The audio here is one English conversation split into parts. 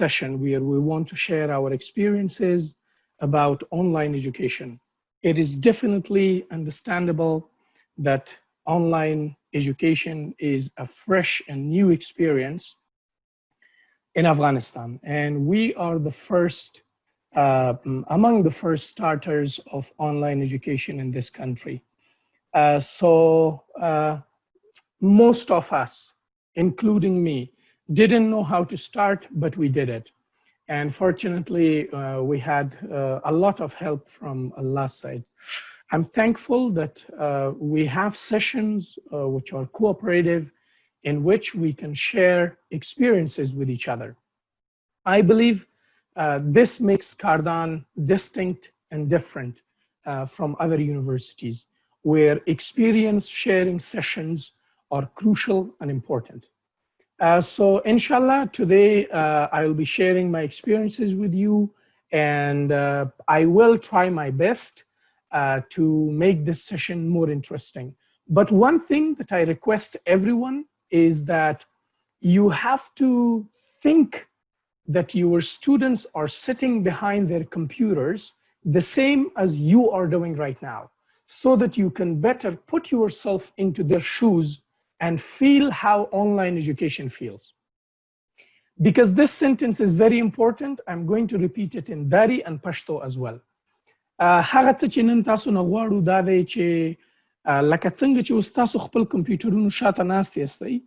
session where we want to share our experiences about online education. It is definitely understandable that online education is a fresh and new experience in Afghanistan. And we are the first, among the first starters of online education in this country. Most of us, including me, didn't know how to start, but we did it. And fortunately, we had a lot of help from Allah's side. I'm thankful that we have sessions which are cooperative, in which we can share experiences with each other. I believe this makes Cardan distinct and different from other universities, where experience sharing sessions are crucial and important. So inshallah, today I will be sharing my experiences with you, and I will try my best to make this session more interesting. But one thing that I request everyone is that you have to think that your students are sitting behind their computers the same as you are doing right now, so that you can better put yourself into their shoes and feel how online education feels. Because this sentence is very important, I'm going to repeat it in Dari and Pashto as well. هغه څه چې نن تاسو نه غواړو دا دی چې لکه څنګه چې اوس تاسو خپل کمپیوټرونو شاته ناست یاستئ،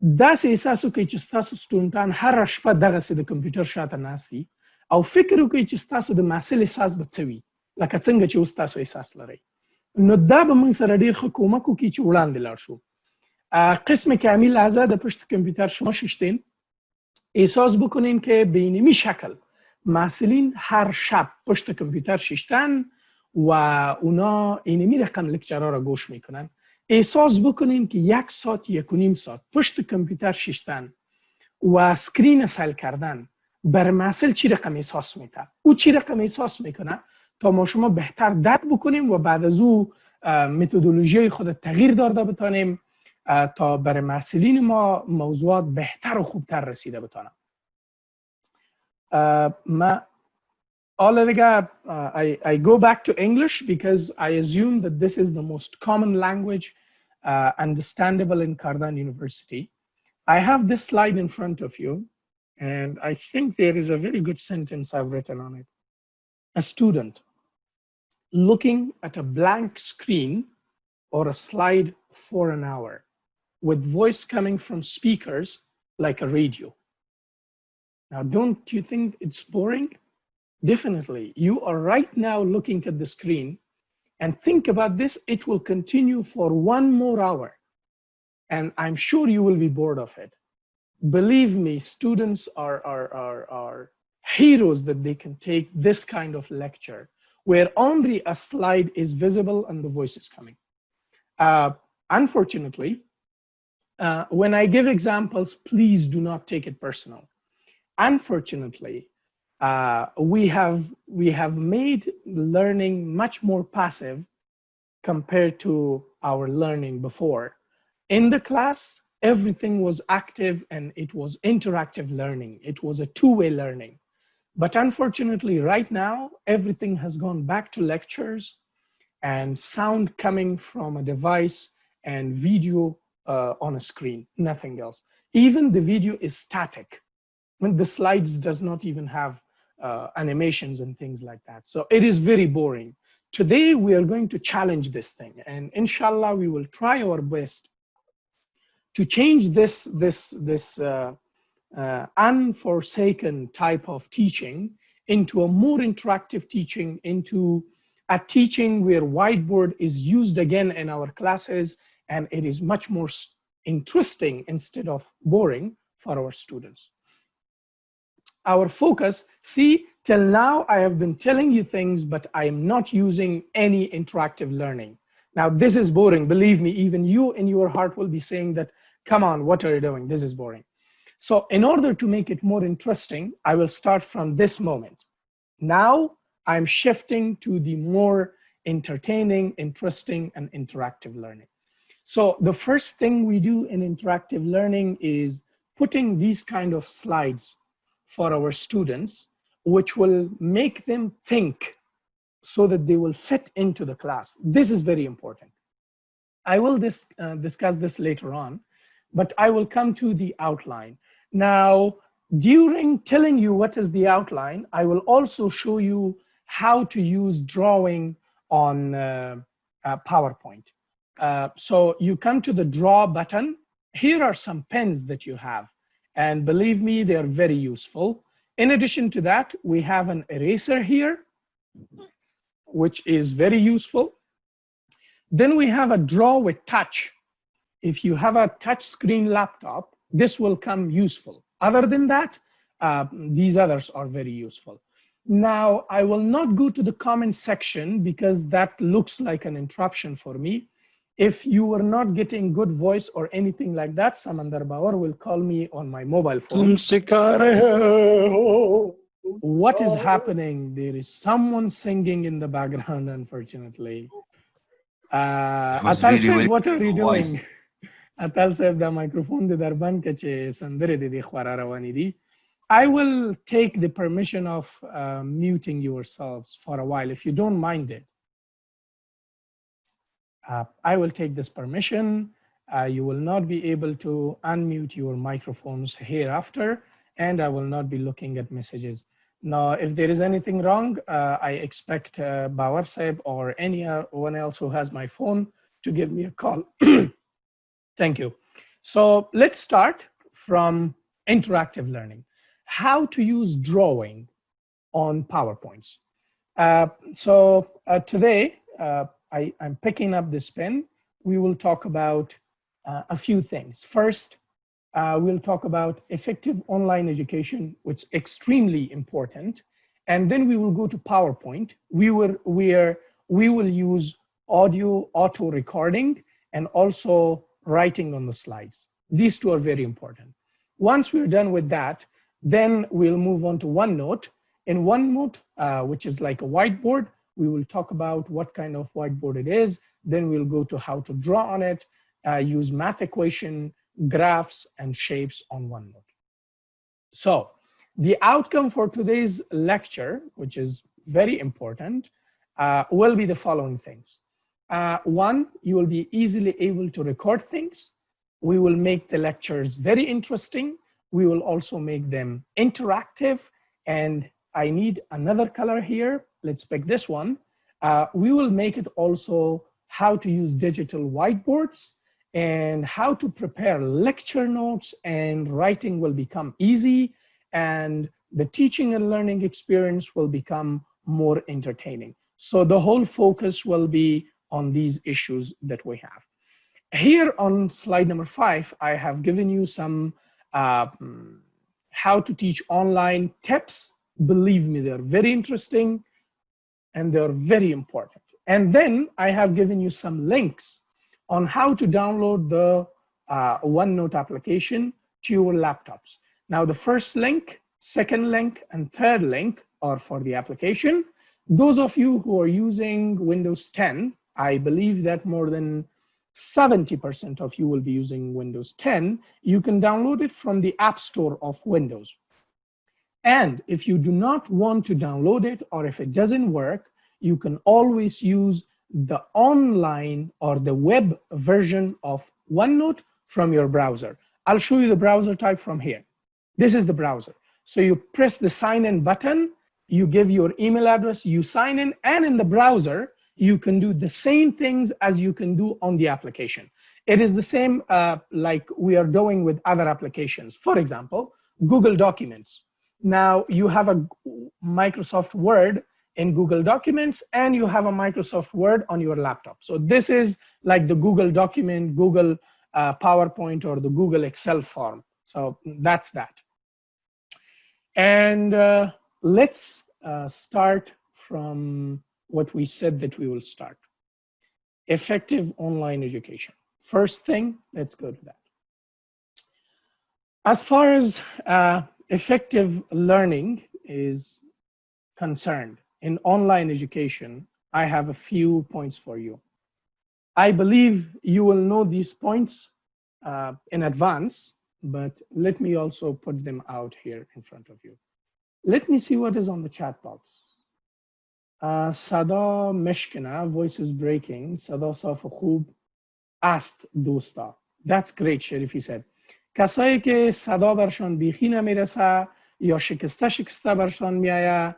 داسې احساس وکړئ چې ستاسو سټوډنټان هره شپه دغسې د کمپیوټر شاته ناست دي او فکر وکړئ چې ستاسو د محصل احساس به څه وي لکه څنګه چې اوس تاسو احساس لرئ. نو دا به موږ سره ډېر ښه کومک وکړي چې وړاندې لاړ شو. قسم کامل اعضا پشت کامپیوتر شما ششتین، احساس بکنین که به اینمی شکل محصلین هر شب پشت کامپیوتر ششتن و اونا اینمی رقم لکچرها را گوش میکنن. احساس بکنین که 1 ساعت 1.5 ساعت پشت کامپیوتر ششتن و سکرین سل کردن بر محصل چی رقم احساس میده، او چی رقم احساس میکنه، تا ما شما بهتر درک بکنیم و بعد از او متدولوژی خود تغییر داده بتانیم تا بر محصلین ما موضوعات بهتر و خوبتر رسیده بتانم. I go back to English because I assume that this is the most common language understandable in Cardan University. I have this slide in front of you, and I think there is a very good sentence I've written on it. A student looking at a blank screen or a slide for an hour with voice coming from speakers like a radio. Now, don't you think it's boring? Definitely. You are right now looking at the screen, and think about this, it will continue for 1 more hour. And I'm sure you will be bored of it. Believe me, students are heroes that they can take this kind of lecture where only a slide is visible and the voice is coming. Unfortunately, when I give examples, please do not take it personal. Unfortunately, we have made learning much more passive compared to our learning before. In the class, everything was active and it was interactive learning. It was a two-way learning. But unfortunately, right now, everything has gone back to lectures and sound coming from a device and video on a screen, nothing else. Even the video is static. When the slides does not even have animations and things like that. So it is very boring. Today, we are going to challenge this thing, and inshallah, we will try our best to change this unforsaken type of teaching into a more interactive teaching, into a teaching where whiteboard is used again in our classes, and it is much more interesting instead of boring for our students. Our focus, see, till now I have been telling you things, but I am not using any interactive learning. Now this is boring, believe me, even you in your heart will be saying that, come on, what are you doing? This is boring. So in order to make it more interesting, I will start from this moment. Now I'm shifting to the more entertaining, interesting, and interactive learning. So the first thing we do in interactive learning is putting these kind of slides for our students, which will make them think so that they will fit into the class. This is very important. I will discuss this later on, but I will come to the outline. Now, during telling you what is the outline, I will also show you how to use drawing on PowerPoint. So you come to the draw button. Here are some pens that you have, and believe me, they are very useful. In addition to that, we have an eraser here, which is very useful. Then we have a draw with touch. If you have a touch screen laptop, this will come useful. Other than that, these others are very useful. Now, I will not go to the comment section because that looks like an interruption for me. If you are not getting good voice or anything like that, Samandar Bauer will call me on my mobile phone. What is happening? There is someone singing in the background, unfortunately. Atal said, what are you doing? Atal said, the microphone de darban kache sandere de khwara rawani di. I will take the permission of muting yourselves for a while, if you don't mind it. I will take this permission. You will not be able to unmute your microphones hereafter, and I will not be looking at messages. Now, if there is anything wrong, I expect Bawar Saib or anyone else who has my phone to give me a call. Thank you. So let's start from interactive learning. How to use drawing on PowerPoints. Today, I'm picking up this pen. We will talk about a few things. First, we'll talk about effective online education, which is extremely important. And then we will go to PowerPoint, where we will use audio auto recording and also writing on the slides. These two are very important. Once we're done with that, then we'll move on to OneNote. In OneNote, which is like a whiteboard, we will talk about what kind of whiteboard it is. Then we'll go to how to draw on it, use math equation, graphs, and shapes on OneNote. So the outcome for today's lecture, which is very important, will be the following things. One, you will be easily able to record things. We will make the lectures very interesting. We will also make them interactive. And I need another color here. Let's pick this one. We will make it also how to use digital whiteboards and how to prepare lecture notes, and writing will become easy, and the teaching and learning experience will become more entertaining. So the whole focus will be on these issues that we have. Here on slide number 5, I have given you some how to teach online tips. Believe me, they're very interesting and they're very important. And then I have given you some links on how to download the OneNote application to your laptops. Now, the first link, second link, and third link are for the application. Those of you who are using Windows 10, I believe that more than 70% of you will be using Windows 10. You can download it from the App Store of Windows. And if you do not want to download it, or if it doesn't work, you can always use the online or the web version of OneNote from your browser. I'll show you the browser type from here. This is the browser. So you press the sign in button, you give your email address, you sign in, and in the browser, you can do the same things as you can do on the application. It is the same like we are doing with other applications. For example, Google Documents. Now you have a Microsoft Word in Google Documents, and you have a Microsoft Word on your laptop. So this is like the Google document, Google PowerPoint, or the Google Excel form. So that's that. And let's start from what we said that we will start. Effective online education. First thing, let's go to that. As far as effective learning is concerned in online education, I have a few points for you. I believe you will know these points in advance, but let me also put them out here in front of you. Let me see what is on the chat box. Sada Meshkina, voice is breaking. Sada Saf Khub asked Dosta. That's great, Sharif, he said. کسایی که صدا برشان بیخی نمیرسه یا شکسته شکسته برشان میایه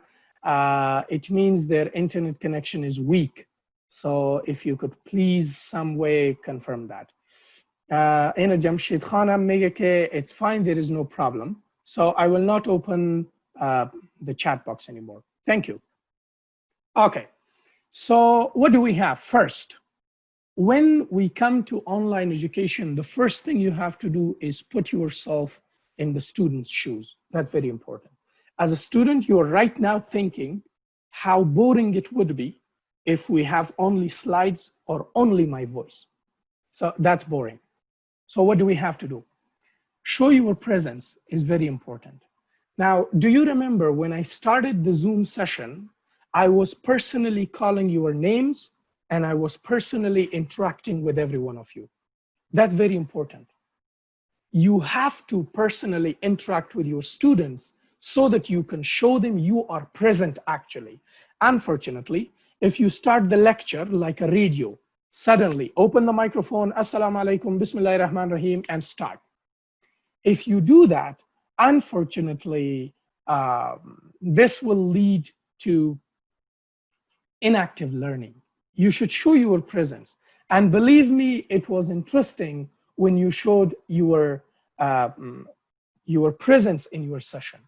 it means their internet connection is weak. So if you could please some way confirm that. این جمشید خانم میگه که it's fine, there is no problem. So I will not open the chat box anymore. Thank you. Okay, so what do we have first? When we come to online education, the first thing you have to do is put yourself in the student's shoes. That's very important. As a student, you are right now thinking how boring it would be if we have only slides or only my voice. So that's boring. So what do we have to do? Show your presence is very important. Now, do you remember when I started the Zoom session, I was personally calling your names and I was personally interacting with every one of you. That's very important. You have to personally interact with your students so that you can show them you are present actually. Unfortunately, if you start the lecture like a radio, suddenly open the microphone, Assalamu alaikum, Bismillahir Rahmanir Rahim, and start. If you do that, unfortunately, this will lead to inactive learning. You should show your presence. And believe me, it was interesting when you showed your presence in your session.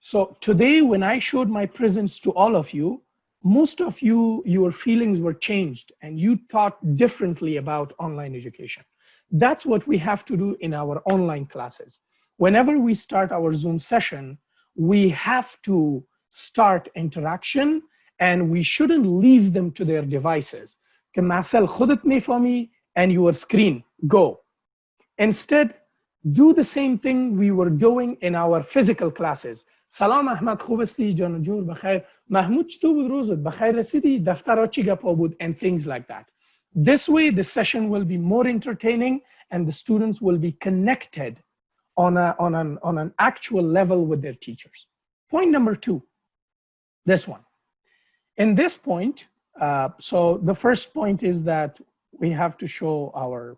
So today, when I showed my presence to all of you, most of you, your feelings were changed and you thought differently about online education. That's what we have to do in our online classes. Whenever we start our Zoom session, we have to start interaction and we shouldn't leave them to their devices. And your screen, go. Instead, do the same thing we were doing in our physical classes. Salam Ahmad, khubasti jan jur bakhair. Mahmoud chto bud rozat bakhair rasidi daftar chi gapa bud, and things like that. This way, the session will be more entertaining and the students will be connected on an actual level with their teachers. Point number 2, this one. In this point, so the first point is that we have to show our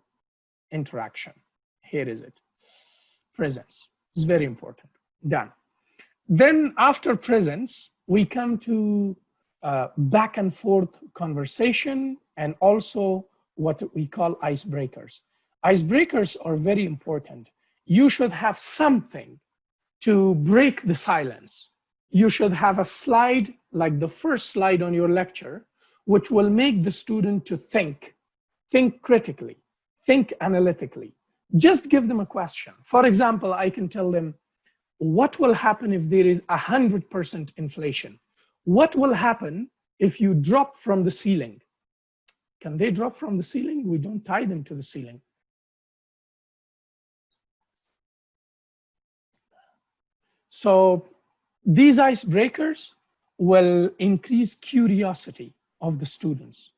interaction. Here is it. Presence. It's very important. Done. Then after presence, we come to back and forth conversation and also what we call icebreakers. Icebreakers are very important. You should have something to break the silence. You should have a slide like the first slide on your lecture, which will make the student to think critically, think analytically. Just give them a question. For example, I can tell them, what will happen if there is 100% inflation? What will happen if you drop from the ceiling? Can they drop from the ceiling? We don't tie them to the ceiling. So these icebreakers will increase curiosity of the students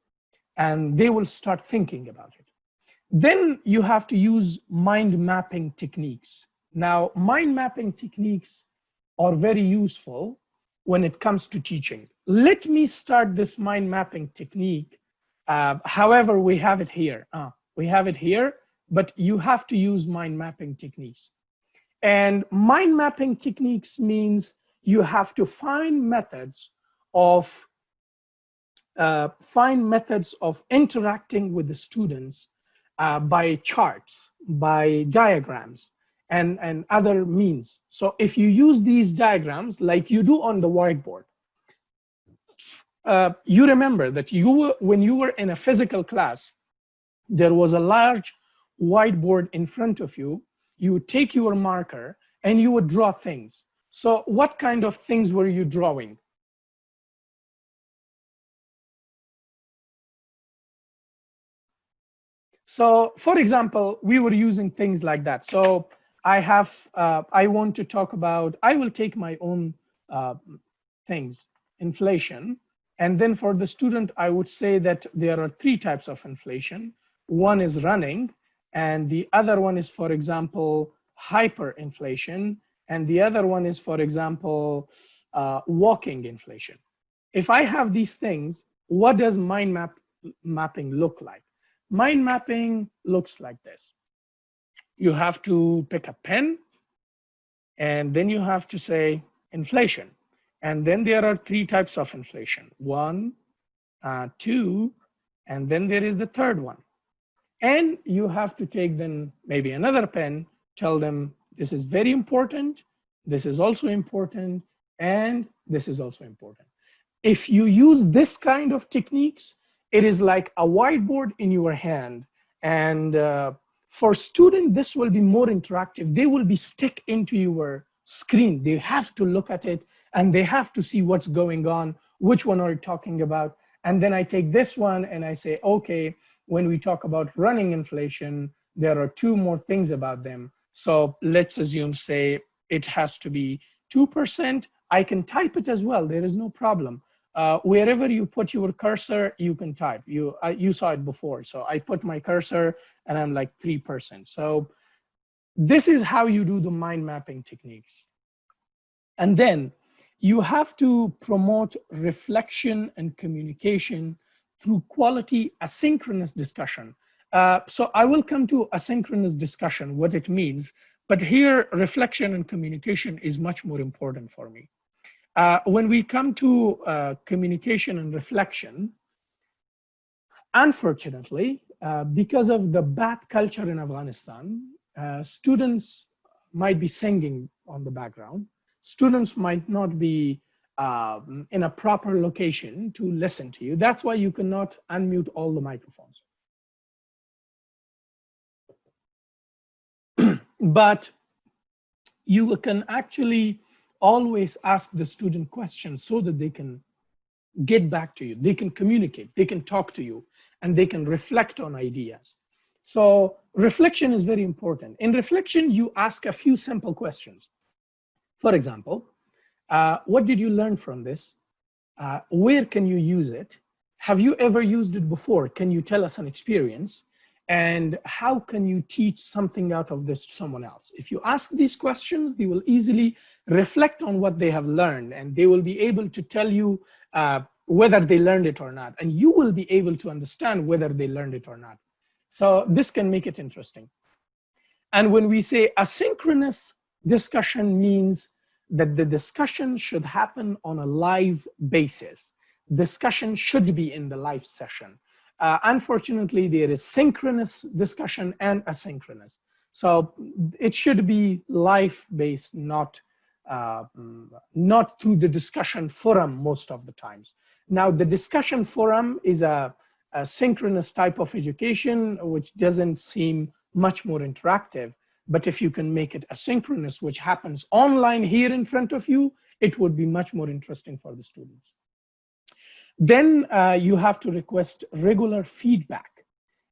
and they will start thinking about it. Then you have to use mind mapping techniques. Now, mind mapping techniques are very useful when it comes to teaching. Let me start this mind mapping technique. However, we have it here. We have it here, but you have to use mind mapping techniques. And mind mapping techniques means you have to find methods of interacting with the students by charts, by diagrams, and other means. So if you use these diagrams like you do on the whiteboard, you remember that when you were in a physical class, there was a large whiteboard in front of you. You would take your marker and you would draw things. So what kind of things were you drawing? So for example, we were using things like that. So I want to talk about, I will take my own things, inflation. And then for the student, I would say that there are 3 types of inflation. One is running, and the other one is, for example, hyperinflation, and the other one is, for example, walking inflation. If I have these things, what does mapping look like? Mind mapping looks like this. You have to pick a pen, and then you have to say inflation. And then there are three types of inflation: one, two, and then there is the third one. And you have to take then maybe another pen, tell them this is very important, this is also important, and this is also important. If you use this kind of techniques, it is like a whiteboard in your hand. And for students, this will be more interactive. They will be stick into your screen. They have to look at it and they have to see what's going on, which one are you talking about. And then I take this one and I say, okay, when we talk about running inflation, there are two more things about them. So let's assume, say, it has to be 2%. I can type it as well. There is no problem. Wherever you put your cursor, you can type. You saw it before. So I put my cursor and I'm like 3%. So this is how you do the mind mapping techniques. And then you have to promote reflection and communication through quality asynchronous discussion. So I will come to asynchronous discussion, what it means, but here reflection and communication is much more important for me. When we come to communication and reflection, unfortunately, because of the bad culture in Afghanistan, students might be singing on the background. Students might not be in a proper location to listen to you. That's why you cannot unmute all the microphones. But you can actually always ask the student questions so that they can get back to you. They can communicate, they can talk to you, and they can reflect on ideas. So reflection is very important. In reflection, you ask a few simple questions. For example, what did you learn from this? Where can you use it? Have you ever used it before? Can you tell us an experience? And how can you teach something out of this to someone else? If you ask these questions, they will easily reflect on what they have learned, and they will be able to tell you whether they learned it or not. And you will be able to understand whether they learned it or not. So this can make it interesting. And when we say asynchronous discussion, means that the discussion should happen on a live basis. Discussion should be in the live session. Unfortunately, there is synchronous discussion and asynchronous. So it should be live-based, not through the discussion forum most of the times. Now, the discussion forum is a synchronous type of education, which doesn't seem much more interactive. But if you can make it asynchronous, which happens online here in front of you, it would be much more interesting for the students. Then you have to request regular feedback,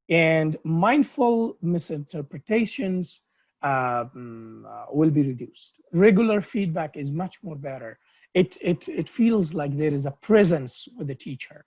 and mindful misinterpretations will be reduced. Regular feedback is much more better. It feels like there is a presence with the teacher.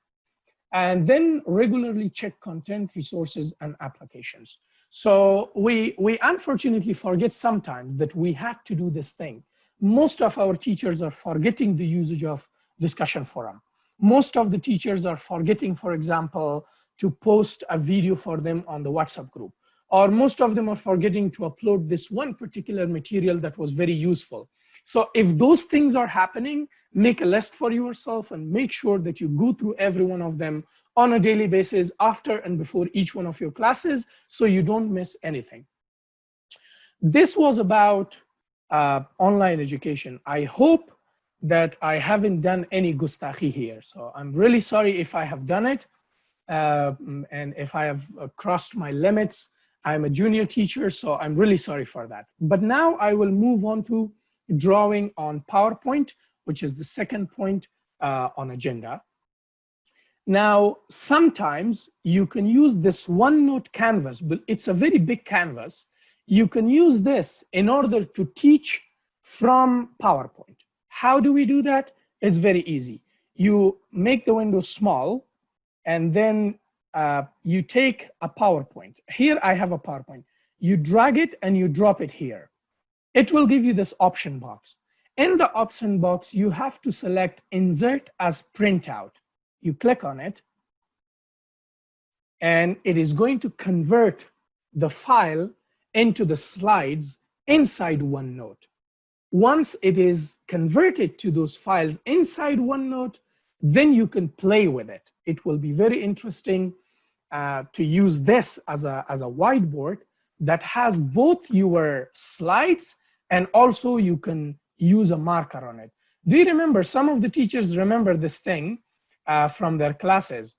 And then regularly check content, resources, and applications. So we unfortunately forget sometimes that we had to do this thing. Most of our teachers are forgetting the usage of discussion forum. Most of the teachers are forgetting, for example, to post a video for them on the WhatsApp group. Or most of them are forgetting to upload this one particular material that was very useful. So if those things are happening, make a list for yourself and make sure that you go through every one of them on a daily basis after and before each one of your classes, so you don't miss anything. This was about online education. I hope that I haven't done any gustakhi here. So I'm really sorry if I have done it. And if I have crossed my limits. I'm a junior teacher, so I'm really sorry for that. But now I will move on to drawing on PowerPoint, which is the second point on agenda. Now, sometimes you can use this OneNote canvas, but it's a very big canvas. You can use this in order to teach from PowerPoint. How do we do that? It's very easy. You make the window small, and then you take a PowerPoint. Here I have a PowerPoint. You drag it and you drop it here. it will give you this option box. In the option box, you have to select insert as printout. You click on it, and it is going to convert the file into the slides inside OneNote. Once it is converted to those files inside OneNote, then you can play with it. It will be very interesting to use this as a whiteboard that has both your slides and also you can use a marker on it. Do you remember, some of the teachers remember this thing from their classes?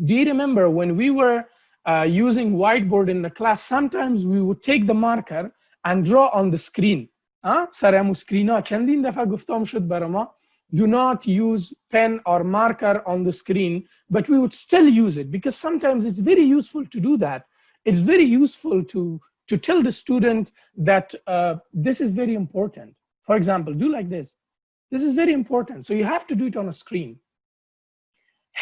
Do you remember when we were using whiteboard in the class, sometimes we would take the marker and draw on the screen. سرمو screen چندین دفعه گفتم شد برای ما do not use pen or marker on the screen, but we would still use it because sometimes it's very useful to do that. It's very useful to tell the student that this is very important. For example, do like this. This is very important. So you have to do it on a screen.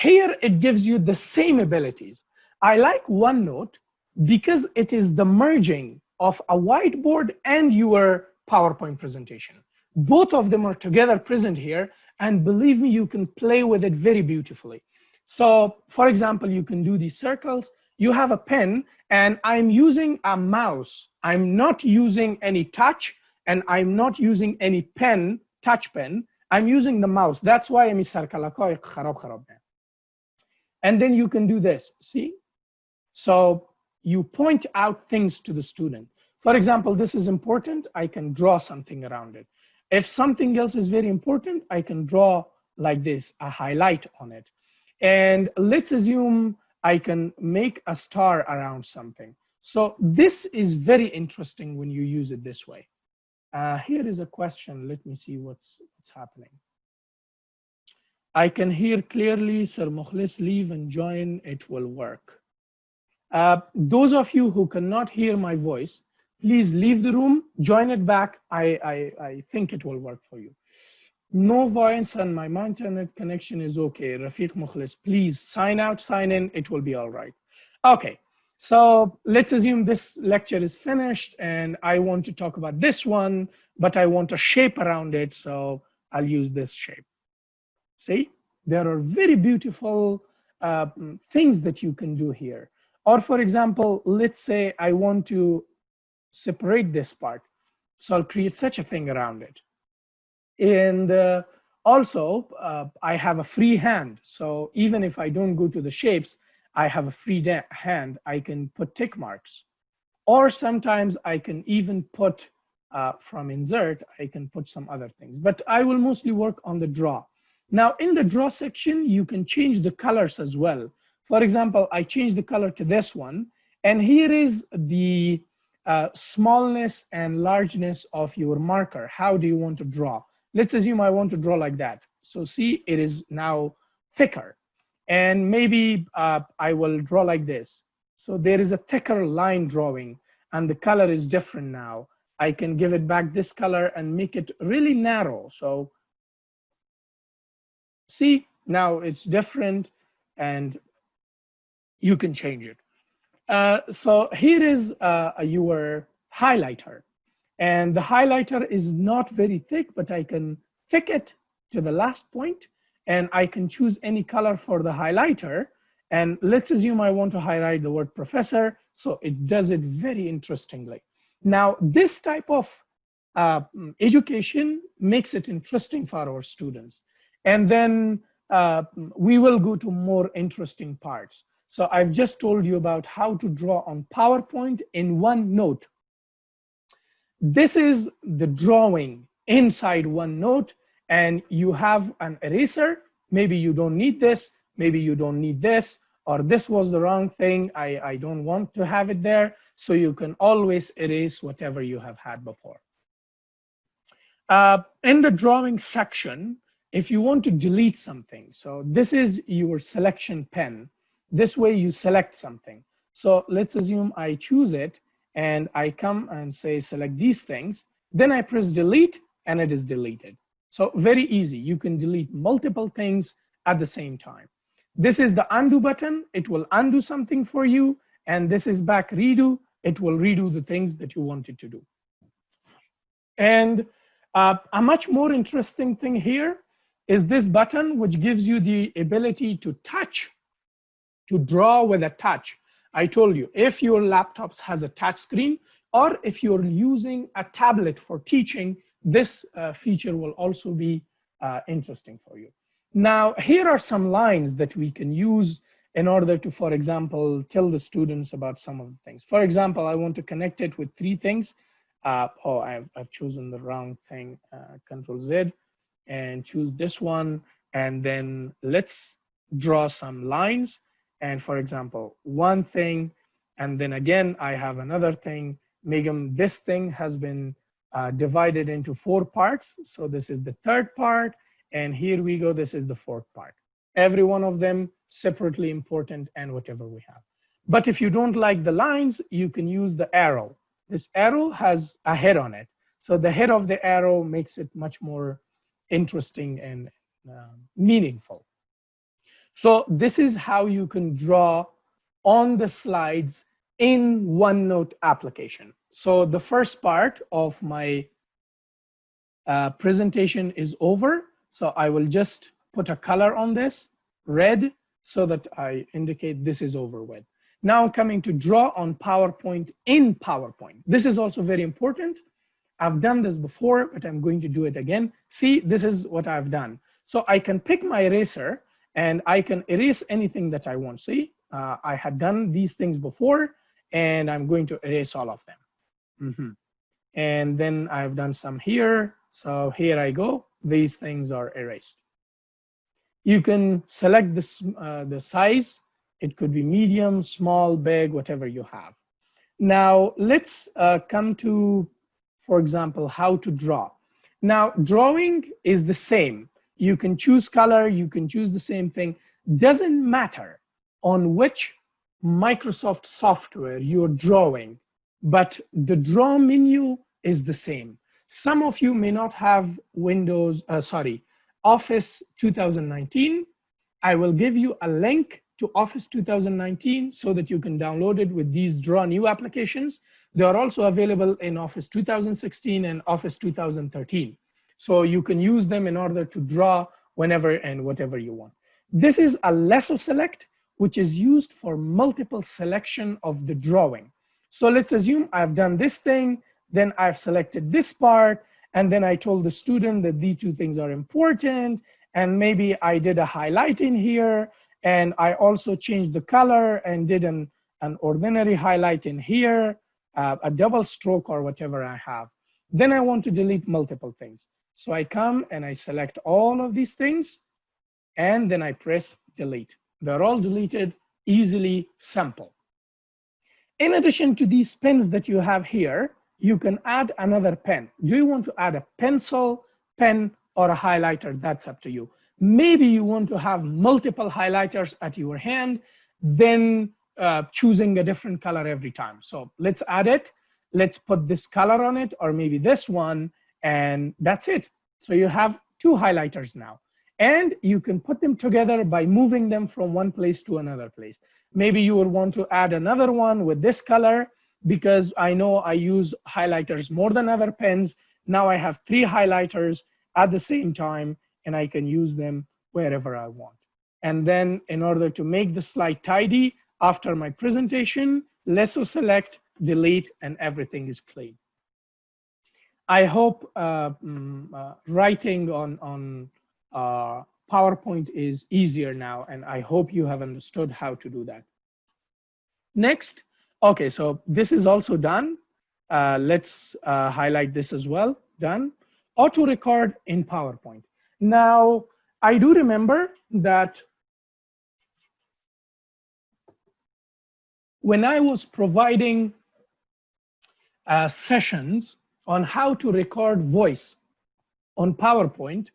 Here, it gives you the same abilities. I like OneNote because it is the merging of a whiteboard and your PowerPoint presentation. Both of them are together present here, and believe me, you can play with it very beautifully. So, for example, you can do these circles. You have a pen, and I'm using a mouse. I'm not using any touch, and I'm not using any pen, touch pen. I'm using the mouse. That's why I'm circle. And then you can do this, see? So you point out things to the student. For example, this is important, I can draw something around it. If something else is very important, I can draw like this, a highlight on it. And let's assume I can make a star around something. So this is very interesting when you use it this way. Here is a question. Let me see what's happening. I can hear clearly, Sir Mukhlis, leave and join, it will work. Those of you who cannot hear my voice, please leave the room, join it back. I think it will work for you. No voice and my internet connection is okay. Rafiq Mukhlis, please sign out, sign in, it will be all right. Okay, so let's assume this lecture is finished and I want to talk about this one, but I want a shape around it, so I'll use this shape. See, there are very beautiful things that you can do here. Or for example, let's say I want to separate this part. So I'll create such a thing around it. And also, I have a free hand. So even if I don't go to the shapes, I have a free hand. I can put tick marks. Or sometimes I can even put, from insert, I can put some other things. But I will mostly work on the draw. Now, in the draw section, you can change the colors as well. For example, I change the color to this one. And here is the smallness and largeness of your marker. How do you want to draw? Let's assume I want to draw like that. So see, it is now thicker. And maybe I will draw like this. So there is a thicker line drawing and the color is different now. I can give it back this color and make it really narrow. So see, now it's different and you can change it. So here is your highlighter. And the highlighter is not very thick, but I can thick it to the last point and I can choose any color for the highlighter. And let's assume I want to highlight the word professor. So it does it very interestingly. Now, this type of education makes it interesting for our students. And then we will go to more interesting parts. So I've just told you about how to draw on PowerPoint in OneNote. This is the drawing inside OneNote, and you have an eraser. Maybe you don't need this, maybe you don't need this, or this was the wrong thing, I don't want to have it there. So you can always erase whatever you have had before. In the drawing section, if you want to delete something, so this is your selection pen. This way you select something. So let's assume I choose it and I come and say, select these things. Then I press delete and it is deleted. So very easy. You can delete multiple things at the same time. This is the undo button. It will undo something for you. And this is back redo. It will redo the things that you wanted to do. And a much more interesting thing here is this button, which gives you the ability to touch, to draw with a touch. I told you, if your laptop has a touch screen, or if you're using a tablet for teaching, this feature will also be interesting for you. Now, here are some lines that we can use in order to, for example, tell the students about some of the things. For example, I want to connect it with three things. Oh, I've chosen the wrong thing. Control Z and choose this one. And then let's draw some lines. And for example, one thing, and then again, I have another thing. Megam, this thing has been divided into 4 parts. So this is the third part. And here we go, this is the fourth part. Every one of them separately important and whatever we have. But if you don't like the lines, you can use the arrow. This arrow has a head on it. So the head of the arrow makes it much more interesting and meaningful. So this is how you can draw on the slides in OneNote application. So the first part of my presentation is over. So I will just put a color on this, red, so that I indicate this is over with. Now coming to draw on PowerPoint in PowerPoint. This is also very important. I've done this before, but I'm going to do it again. See, this is what I've done. So I can pick my eraser and I can erase anything that I want. See, I had done these things before and I'm going to erase all of them. And then I've done some here. So here I go. These things are erased. You can select this, the size. It could be medium, small, big, whatever you have. Now let's come to, for example, how to draw. Now drawing is the same. You can choose color, you can choose the same thing. Doesn't matter on which Microsoft software you're drawing, but the draw menu is the same. Some of you may not have Office 2019. I will give you a link to Office 2019 so that you can download it with these draw new applications. They are also available in Office 2016 and Office 2013. So you can use them in order to draw whenever and whatever you want. This is a lasso select, which is used for multiple selection of the drawing. So let's assume I've done this thing, then I've selected this part, and then I told the student that these two things are important, and maybe I did a highlight in here, and I also changed the color and did an ordinary highlight in here, a double stroke or whatever I have. Then I want to delete multiple things. So I come and I select all of these things, and then I press delete. They're all deleted, easily, simple. In addition to these pens that you have here, you can add another pen. Do you want to add a pencil, pen, or a highlighter? That's up to you. Maybe you want to have multiple highlighters at your hand, then choosing a different color every time. So let's add it. Let's put this color on it, or maybe this one, and that's it. So you have 2 highlighters now. And you can put them together by moving them from one place to another place. Maybe you would want to add another one with this color, because I know I use highlighters more than other pens. Now I have 3 highlighters at the same time, and I can use them wherever I want. And then in order to make the slide tidy, after my presentation, lasso select, delete, and everything is clean. I hope writing on PowerPoint is easier now, and I hope you have understood how to do that. Next, okay, so this is also done. Let's highlight this as well, done. Auto record in PowerPoint. Now, I do remember that when I was providing sessions on how to record voice on PowerPoint,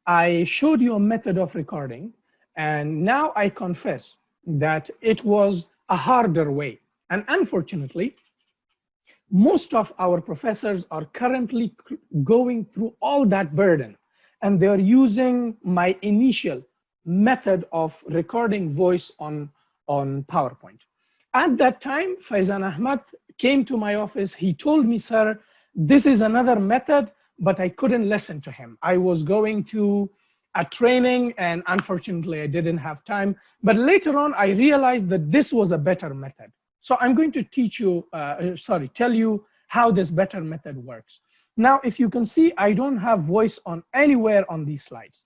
I showed you a method of recording, and now I confess that it was a harder way. And unfortunately, most of our professors are currently going through all that burden, and they're using my initial method of recording voice on PowerPoint. At that time, Faizan Ahmad came to my office. He told me, sir, This is another method, but I couldn't listen to him. I was going to a training and unfortunately I didn't have time. But later on, I realized that this was a better method. So I'm going to teach you, tell you how this better method works. Now, if you can see, I don't have voice on anywhere on these slides.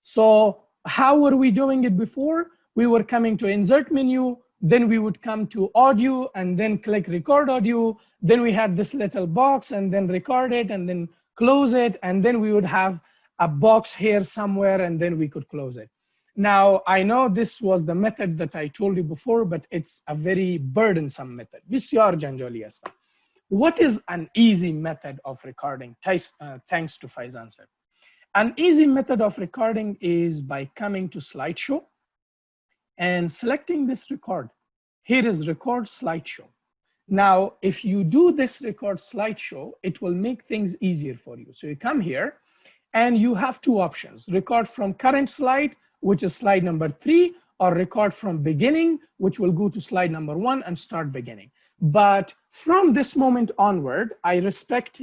So how were we doing it before? We were coming to insert menu, then we would come to audio and then click record audio. Then we had this little box and then record it and then close it. And then we would have a box here somewhere and then we could close it. Now, I know this was the method that I told you before, but it's a very burdensome method. بسیار جنجالی است. What is an easy method of recording? Thanks to Faizan sir. An easy method of recording is by coming to slideshow and selecting this record. Here is record slideshow. Now, if you do this record slideshow, it will make things easier for you. So you come here and you have two options: record from current slide, which is slide number 3, or record from beginning, which will go to slide number 1 and start beginning. But from this moment onward, I respect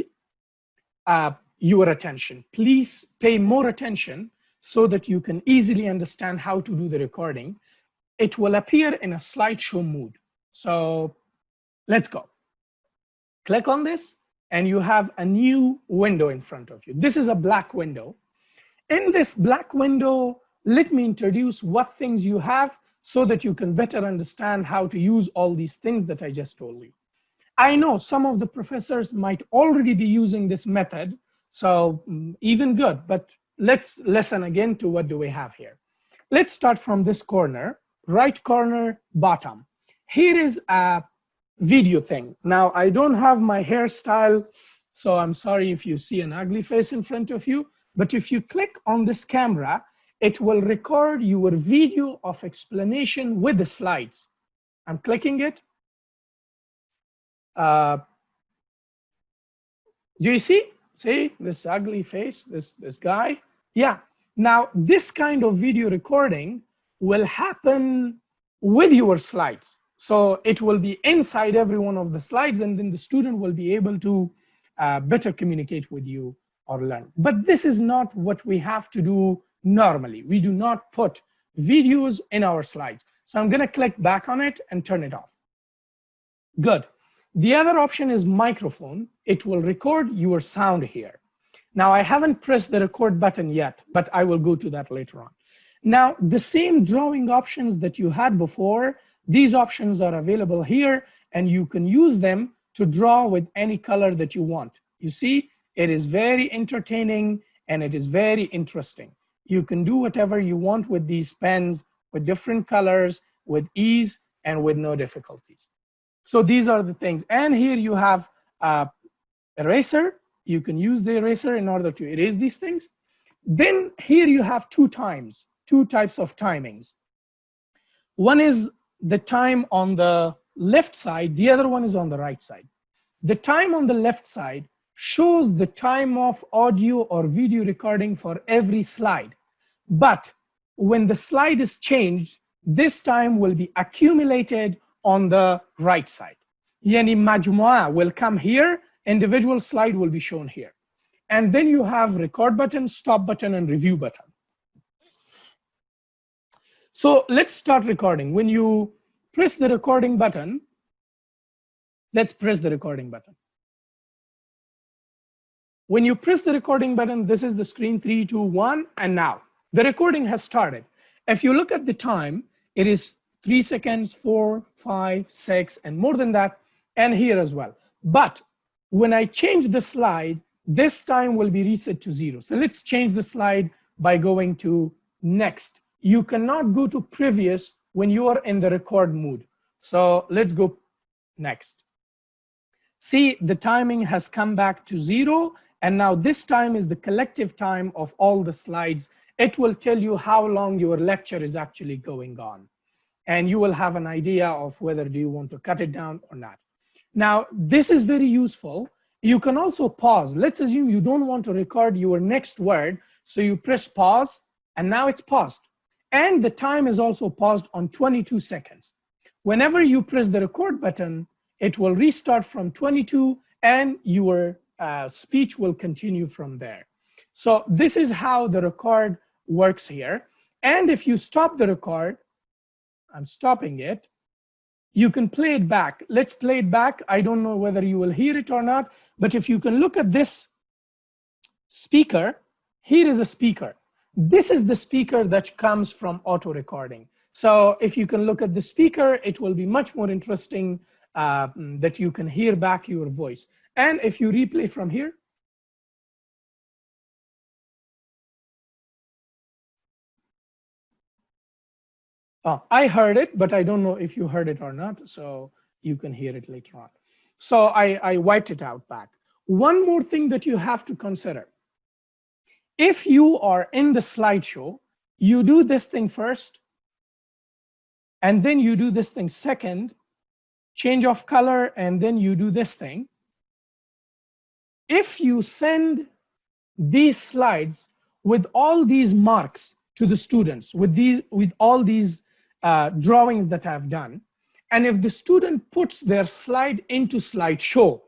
your attention. Please pay more attention so that you can easily understand how to do the recording. It will appear in a slideshow mode. So let's go. Click on this and you have a new window in front of you. This is a black window. In this black window, let me introduce what things you have so that you can better understand how to use all these things that I just told you. I know some of the professors might already be using this method, so even good, but let's listen again to what do we have here. Let's start from this corner, right corner, bottom. Here is a video thing. Now, I don't have my hairstyle, so I'm sorry if you see an ugly face in front of you, but if you click on this camera, it will record your video of explanation with the slides. I'm clicking it. Do you see? See this ugly face, this guy? Yeah. Now, this kind of video recording will happen with your slides. So it will be inside every one of the slides, and then the student will be able to better communicate with you or learn. But this is not what we have to do normally. We do not put videos in our slides. So I'm going to click back on it and turn it off. Good. The other option is microphone. It will record your sound here. Now, I haven't pressed the record button yet, but I will go to that later on. Now, the same drawing options that you had before, these options are available here, and you can use them to draw with any color that you want. You see, it is very entertaining and it is very interesting. You can do whatever you want with these pens, with different colors, with ease, and with no difficulties. So these are the things. And here you have eraser. You can use the eraser in order to erase these things. Then here you have two types of timings. One is the time on the left side, the other one is on the right side. The time on the left side shows the time of audio or video recording for every slide. But when the slide is changed, this time will be accumulated on the right side. Yani majmua will come here, individual slide will be shown here. And then you have record button, stop button, and review button. So let's start recording. When you press the recording button, let's press the recording button. When you press the recording button, this is the screen 3, 2, 1, and now the recording has started. If you look at the time, it is 3 seconds, 4, 5, 6, and more than that, and here as well. But when I change the slide, this time will be reset to 0. So let's change the slide by going to next. You cannot go to previous when you are in the record mode. So let's go next. See, the timing has come back to 0. And now this time is the collective time of all the slides. It will tell you how long your lecture is actually going on. And you will have an idea of whether do you want to cut it down or not. Now, this is very useful. You can also pause. Let's assume you don't want to record your next word. So you press pause, and now it's paused. And the time is also paused on 22 seconds. Whenever you press the record button, it will restart from 22, and your speech will continue from there. So this is how the record works here. And if you stop the record, I'm stopping it, you can play it back. Let's play it back. I don't know whether you will hear it or not, but if you can look at this speaker, here is a speaker. This is the speaker that comes from auto recording. So if you can look at the speaker, it will be much more interesting that you can hear back your voice. And if you replay from here, oh, I heard it, but I don't know if you heard it or not. So you can hear it later on. So I wiped it out back. One more thing that you have to consider. If you are in the slideshow, you do this thing first, and then you do this thing second, change of color, and then you do this thing. If you send these slides with all these marks to the students, with all these drawings that I've done, and if the student puts their slide into slideshow,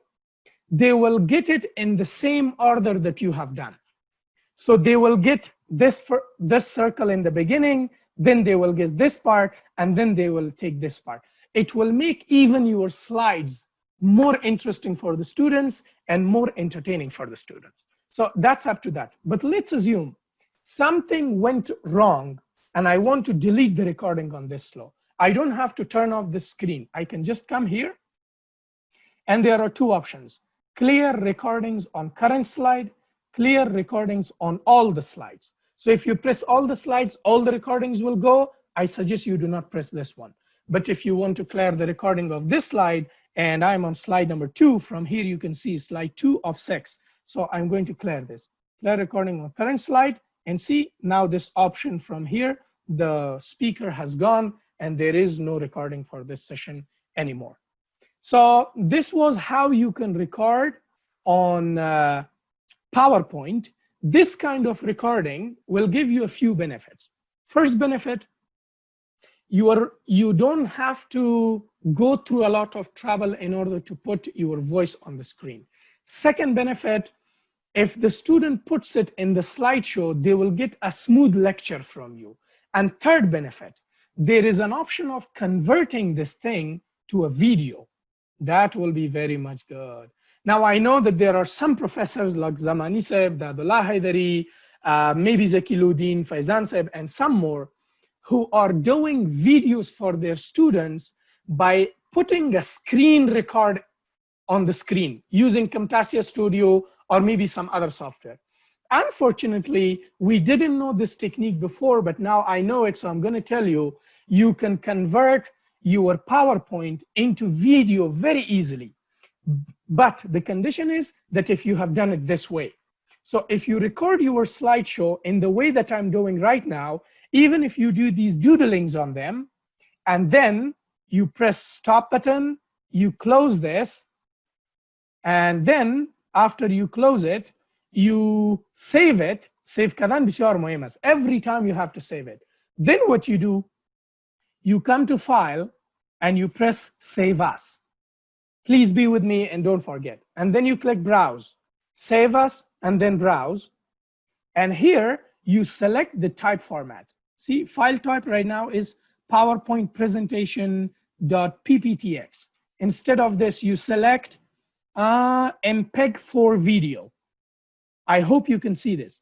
they will get it in the same order that you have done. So they will get this circle in the beginning, then they will get this part, and then they will take this part. It will make even your slides more interesting for the students and more entertaining for the students. So that's up to that. But let's assume something went wrong and I want to delete the recording on this flow. I don't have to turn off the screen. I can just come here, and there are two options: clear recordings on current slide, clear recordings on all the slides. So if you press all the slides, all the recordings will go. I suggest you do not press this one. But if you want to clear the recording of this slide, and I'm on slide number 2, from here you can see slide 2 of 6. So I'm going to clear this. Clear recording on current slide, and see now this option from here, the speaker has gone and there is no recording for this session anymore. So this was how you can record on PowerPoint. This kind of recording will give you a few benefits. First benefit, you don't have to go through a lot of trouble in order to put your voice on the screen. Second benefit, if the student puts it in the slideshow, they will get a smooth lecture from you. And third benefit, there is an option of converting this thing to a video. That will be very much good. Now, I know that there are some professors like Zamani Saib, Dadullah Haidari, maybe Zaki Ludin, Faizan Saib, and some more, who are doing videos for their students by putting a screen record on the screen using Camtasia Studio or maybe some other software. Unfortunately, we didn't know this technique before, but now I know it, so I'm going to tell you, you can convert your PowerPoint into video very easily. But the condition is that if you have done it this way. So if you record your slideshow in the way that I'm doing right now, even if you do these doodlings on them, and then you press stop button, you close this, and then after you close it, you save it. Save kadan bishar muhim ast. Every time you have to save it. Then what you do, you come to File and you press Save As. Please be with me and don't forget. And then you click Browse, Save As, and then Browse. And here you select the type format. See, file type right now is PowerPoint presentation.pptx. Instead of this, you select MPEG 4 video. I hope you can see this.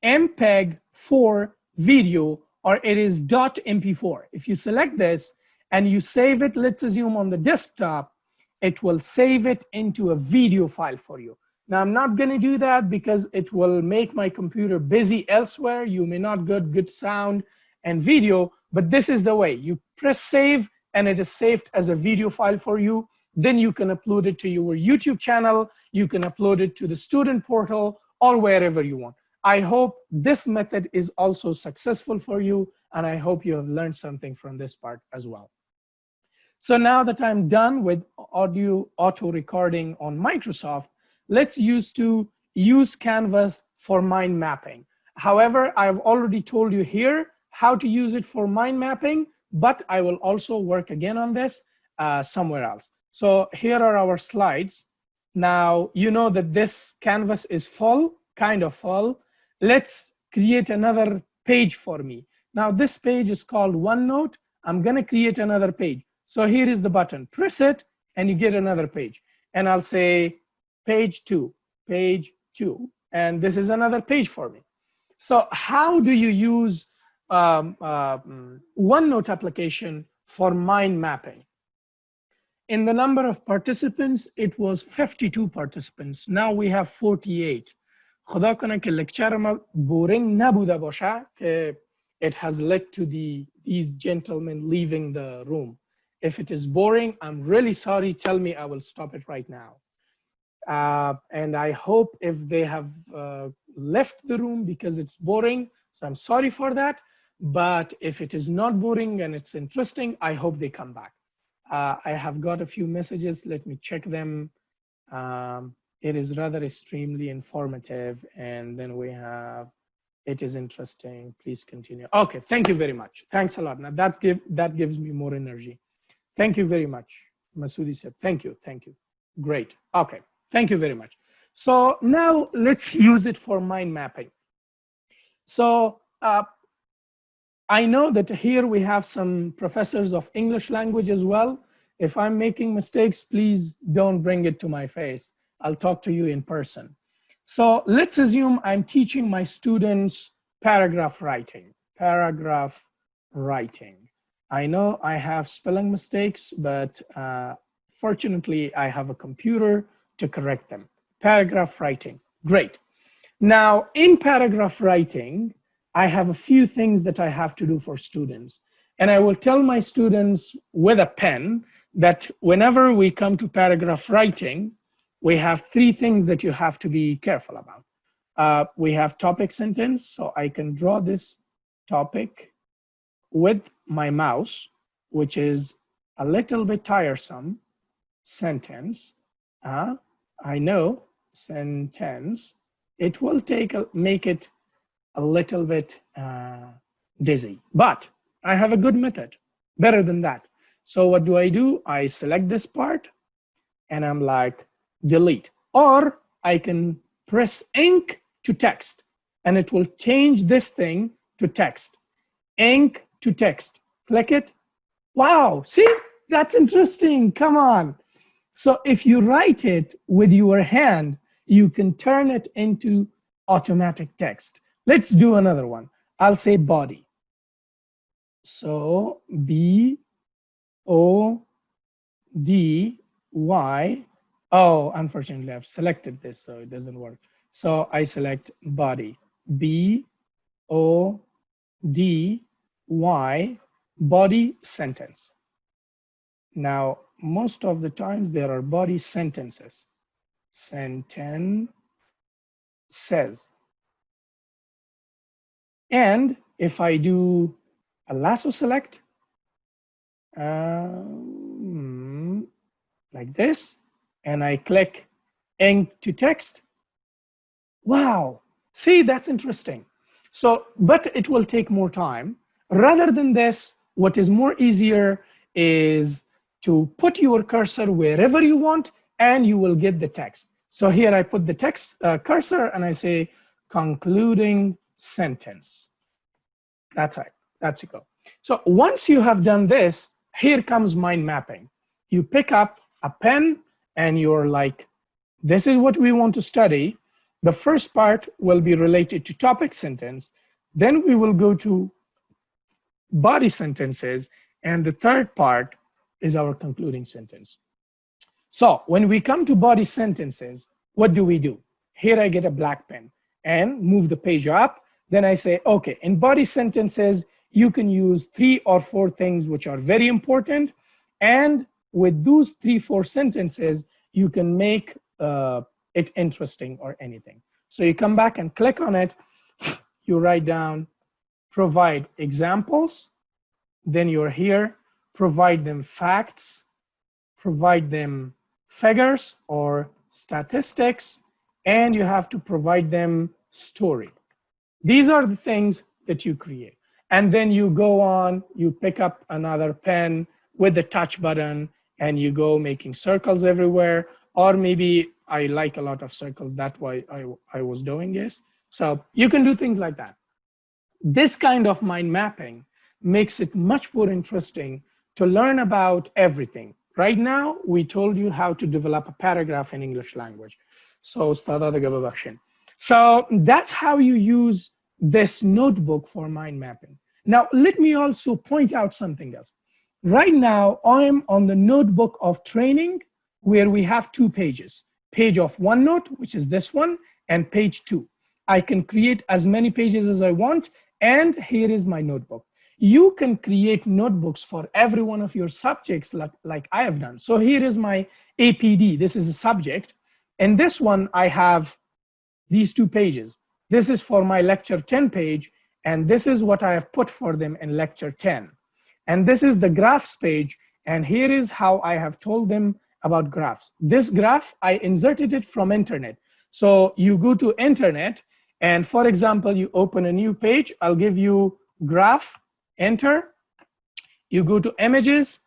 MPEG 4 video, or it is .mp4. If you select this and you save it, let's assume on the desktop, it will save it into a video file for you. Now, I'm not going to do that because it will make my computer busy elsewhere. You may not get good sound and video, but this is the way. You press save and it is saved as a video file for you. Then you can upload it to your YouTube channel. You can upload it to the student portal or wherever you want. I hope this method is also successful for you, and I hope you have learned something from this part as well. So now that I'm done with audio auto recording on Microsoft, let's use Canvas for mind mapping. However, I've already told you here how to use it for mind mapping, but I will also work again on this somewhere else. So here are our slides. Now, you know that this canvas is full, kind of full. Let's create another page for me. Now, this page is called OneNote. I'm going to create another page. So here is the button. Press it, and you get another page. And I'll say page 2, page 2. And this is another page for me. So how do you use OneNote application for mind mapping? In the number of participants, it was 52 participants. Now we have 48. خدا کنه که لکچر ما بورینگ نبوده باشه که it has led to these gentlemen leaving the room. If it is boring, I'm really sorry. Tell me, I will stop it right now. And I hope if they have left the room because it's boring, so I'm sorry for that. But if it is not boring and it's interesting, I hope they come back. I have got a few messages. Let me check them. It is rather extremely informative. And then we have, it is interesting. Please continue. Okay, thank you very much. Thanks a lot. Now that gives me more energy. Thank you very much. Masoodi said, thank you. Great. Okay, thank you very much. So now let's use it for mind mapping. So I know that here we have some professors of English language as well. If I'm making mistakes, please don't bring it to my face. I'll talk to you in person. So let's assume I'm teaching my students paragraph writing. I know I have spelling mistakes, but fortunately I have a computer to correct them. Paragraph writing, great. Now in paragraph writing, I have a few things that I have to do for students. And I will tell my students with a pen that whenever we come to paragraph writing, we have 3 things that you have to be careful about. We have topic sentence, so I can draw this topic with my mouse, which is a little bit tiresome. Sentence, I know, sentence. It will make it a little bit dizzy, but I have a good method, better than that. So what do? I select this part and I'm like, delete. Or I can press ink to text and it will change this thing to text. Ink to text, click it. Wow, see, that's interesting, come on. So if you write it with your hand, you can turn it into automatic text. Let's do another one. I'll say body. So B-O-D-Y. Oh, unfortunately, I've selected this, so it doesn't work. So I select body. B-O-D-Y, body sentence. Now, most of the times there are body sentences. Sentences. And if I do a lasso select, like this, and I click ink to text, wow, see, that's interesting. So, but it will take more time. Rather than this, what is more easier is to put your cursor wherever you want, and you will get the text. So here I put the text cursor, and I say concluding sentence. That's right, that's it. So once you have done this, here comes mind mapping. You pick up a pen and you're like, this is what we want to study. The first part will be related to topic sentence. Then we will go to body sentences. And the third part is our concluding sentence. So when we come to body sentences, what do? Here I get a black pen and move the page up. Then I say, okay, in body sentences, you can use 3 or 4 things which are very important. And with those 3-4 sentences, you can make it interesting or anything. So you come back and click on it. You write down, provide examples. Then you're here, provide them facts, provide them figures or statistics, and you have to provide them story. These are the things that you create. And then you go on, you pick up another pen with the touch button, and you go making circles everywhere. Or maybe I like a lot of circles. That's why I was doing this. So you can do things like that. This kind of mind mapping makes it much more interesting to learn about everything. Right now, we told you how to develop a paragraph in English language. So that's how you use this notebook for mind mapping. Now, let me also point out something else. Right now, I'm on the notebook of training where we have 2 pages. Page of OneNote, which is this one, and page 2. I can create as many pages as I want, and here is my notebook. You can create notebooks for every one of your subjects like I have done. So here is my APD. This is a subject. And this one, I have these 2 pages. This is for my lecture 10 page, and this is what I have put for them in lecture 10. And this is the graphs page, and here is how I have told them about graphs. This graph, I inserted it from internet. So you go to internet, and for example, you open a new page. I'll give you graph, enter. You go to images,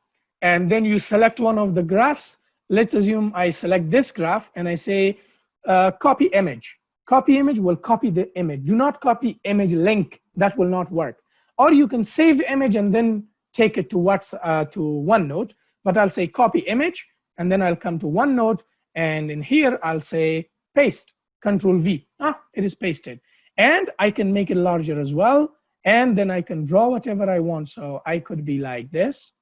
and then you select one of the graphs. Let's assume I select this graph, and I say, copy image. Copy image will copy the image. Do not copy image link. That will not work. Or you can save image and then take it to OneNote, but I'll say copy image, and then I'll come to OneNote, and in here I'll say paste, Control V. It is pasted. And I can make it larger as well, and then I can draw whatever I want. So I could be like this.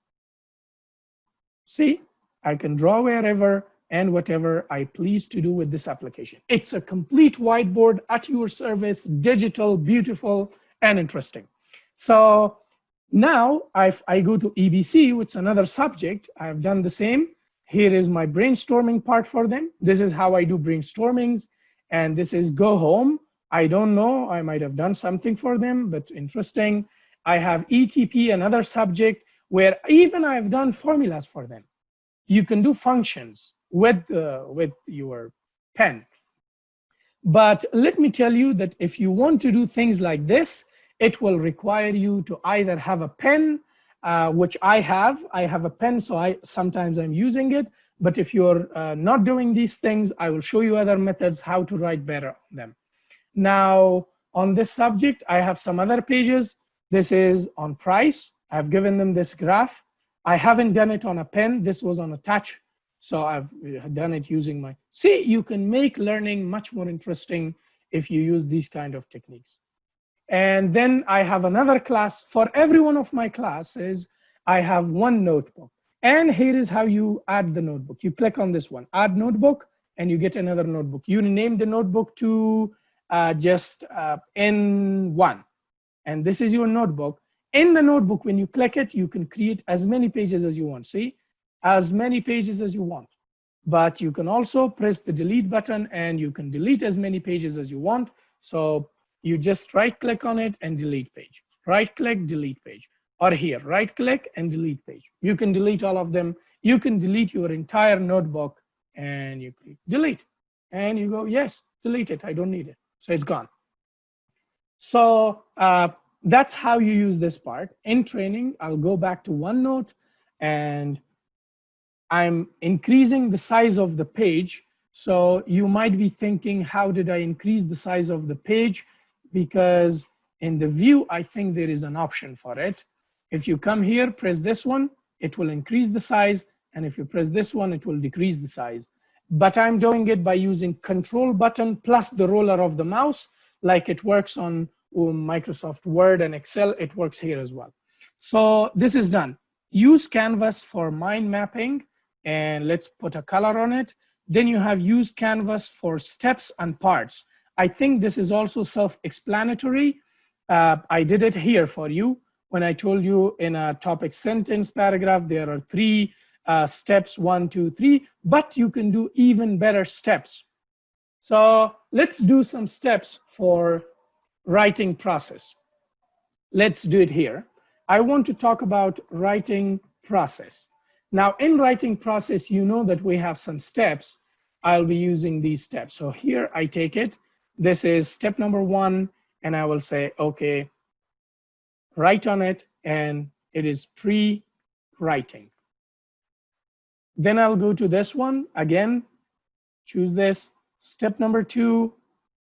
See, I can draw wherever and whatever I please to do with this application. It's a complete whiteboard at your service, digital, beautiful, and interesting. So now I go to EBC, which is another subject. I've done the same. Here is my brainstorming part for them. This is how I do brainstormings. And this is go home. I don't know, I might have done something for them, but interesting. I have ETP, another subject, where even I've done formulas for them. You can do functions with your pen. But let me tell you that if you want to do things like this, it will require you to either have a pen, which I have a pen, so sometimes I'm using it. But if you're not doing these things, I will show you other methods how to write better on them. Now, on this subject, I have some other pages. This is on price. I've given them this graph. I haven't done it on a pen. This was on a touch. So I've done it using my, see, you can make learning much more interesting if you use these kind of techniques. And then I have another class. For every one of my classes, I have one notebook. And here is how you add the notebook. You click on this one, add notebook, and you get another notebook. You name the notebook to just N1. And this is your notebook. In the notebook, when you click it, you can create as many pages as you want. See, as many pages as you want. But you can also press the delete button and you can delete as many pages as you want. So you just right click on it and delete page. Right click, delete page. Or here, right click and delete page. You can delete all of them. You can delete your entire notebook and you click delete. And you go, yes, delete it. I don't need it. So it's gone. So that's how you use this part. In training, I'll go back to OneNote and I'm increasing the size of the page. So you might be thinking, how did I increase the size of the page? Because in the view, I think there is an option for it. If you come here, press this one, it will increase the size. And if you press this one, it will decrease the size. But I'm doing it by using Control button plus the roller of the mouse, like it works on Microsoft Word and Excel, it works here as well. So this is done. Use Canvas for mind mapping, and let's put a color on it. Then you have used Canvas for steps and parts. I think this is also self-explanatory. I did it here for you when I told you in a topic sentence paragraph, there are 3 steps, 1, 2, 3, but you can do even better steps. So let's do some steps for writing process. Let's do it here. I want to talk about writing process. Now in writing process, you know that we have some steps. I'll be using these steps. So here I take it. This is step number 1, and I will say, okay, write on it, and it is pre-writing. Then I'll go to this one again, choose this, step number 2,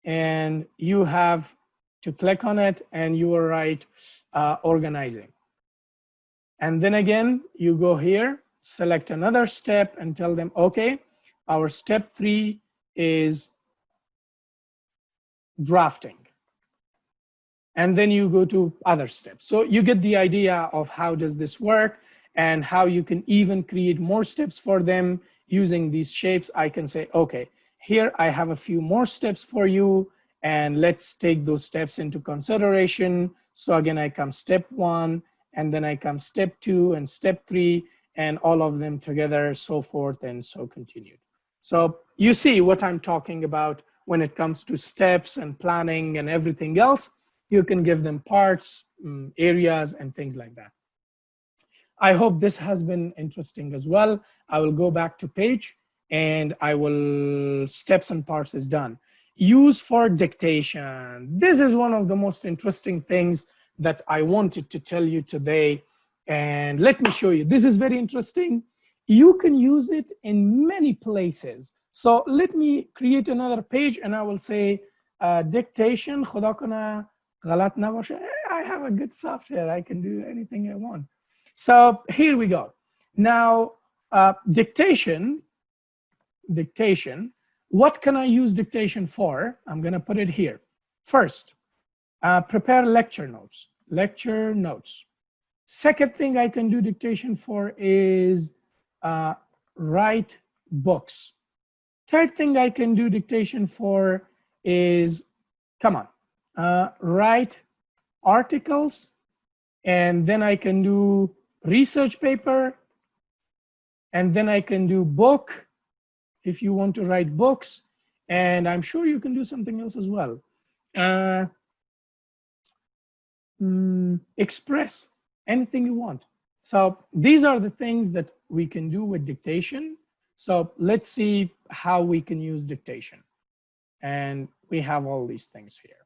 and you have to click on it and you will write organizing. And then again, you go here, select another step and tell them, okay, our step 3 is drafting. And then you go to other steps. So you get the idea of how does this work and how you can even create more steps for them using these shapes. I can say, okay, here I have a few more steps for you, and let's take those steps into consideration. So again, I come step 1, and then I come step 2 and step 3, and all of them together, so forth and so continued. So you see what I'm talking about when it comes to steps and planning and everything else. You can give them parts, areas, and things like that. I hope this has been interesting as well. I will go back to page and I will, steps and parts is done. Use for dictation. This is one of the most interesting things that I wanted to tell you today. And let me show you. This is very interesting. You can use it in many places. So let me create another page and I will say dictation. I have a good software. I can do anything I want. So here we go. Now, dictation. What can I use dictation for? I'm going to put it here. First, prepare lecture notes. Second thing I can do dictation for is write books. Third thing I can do dictation for is, write articles, and then I can do research paper, and then I can do book if you want to write books, and I'm sure you can do something else as well. Express anything you want. So these are the things that we can do with dictation. So let's see how we can use dictation. And we have all these things here.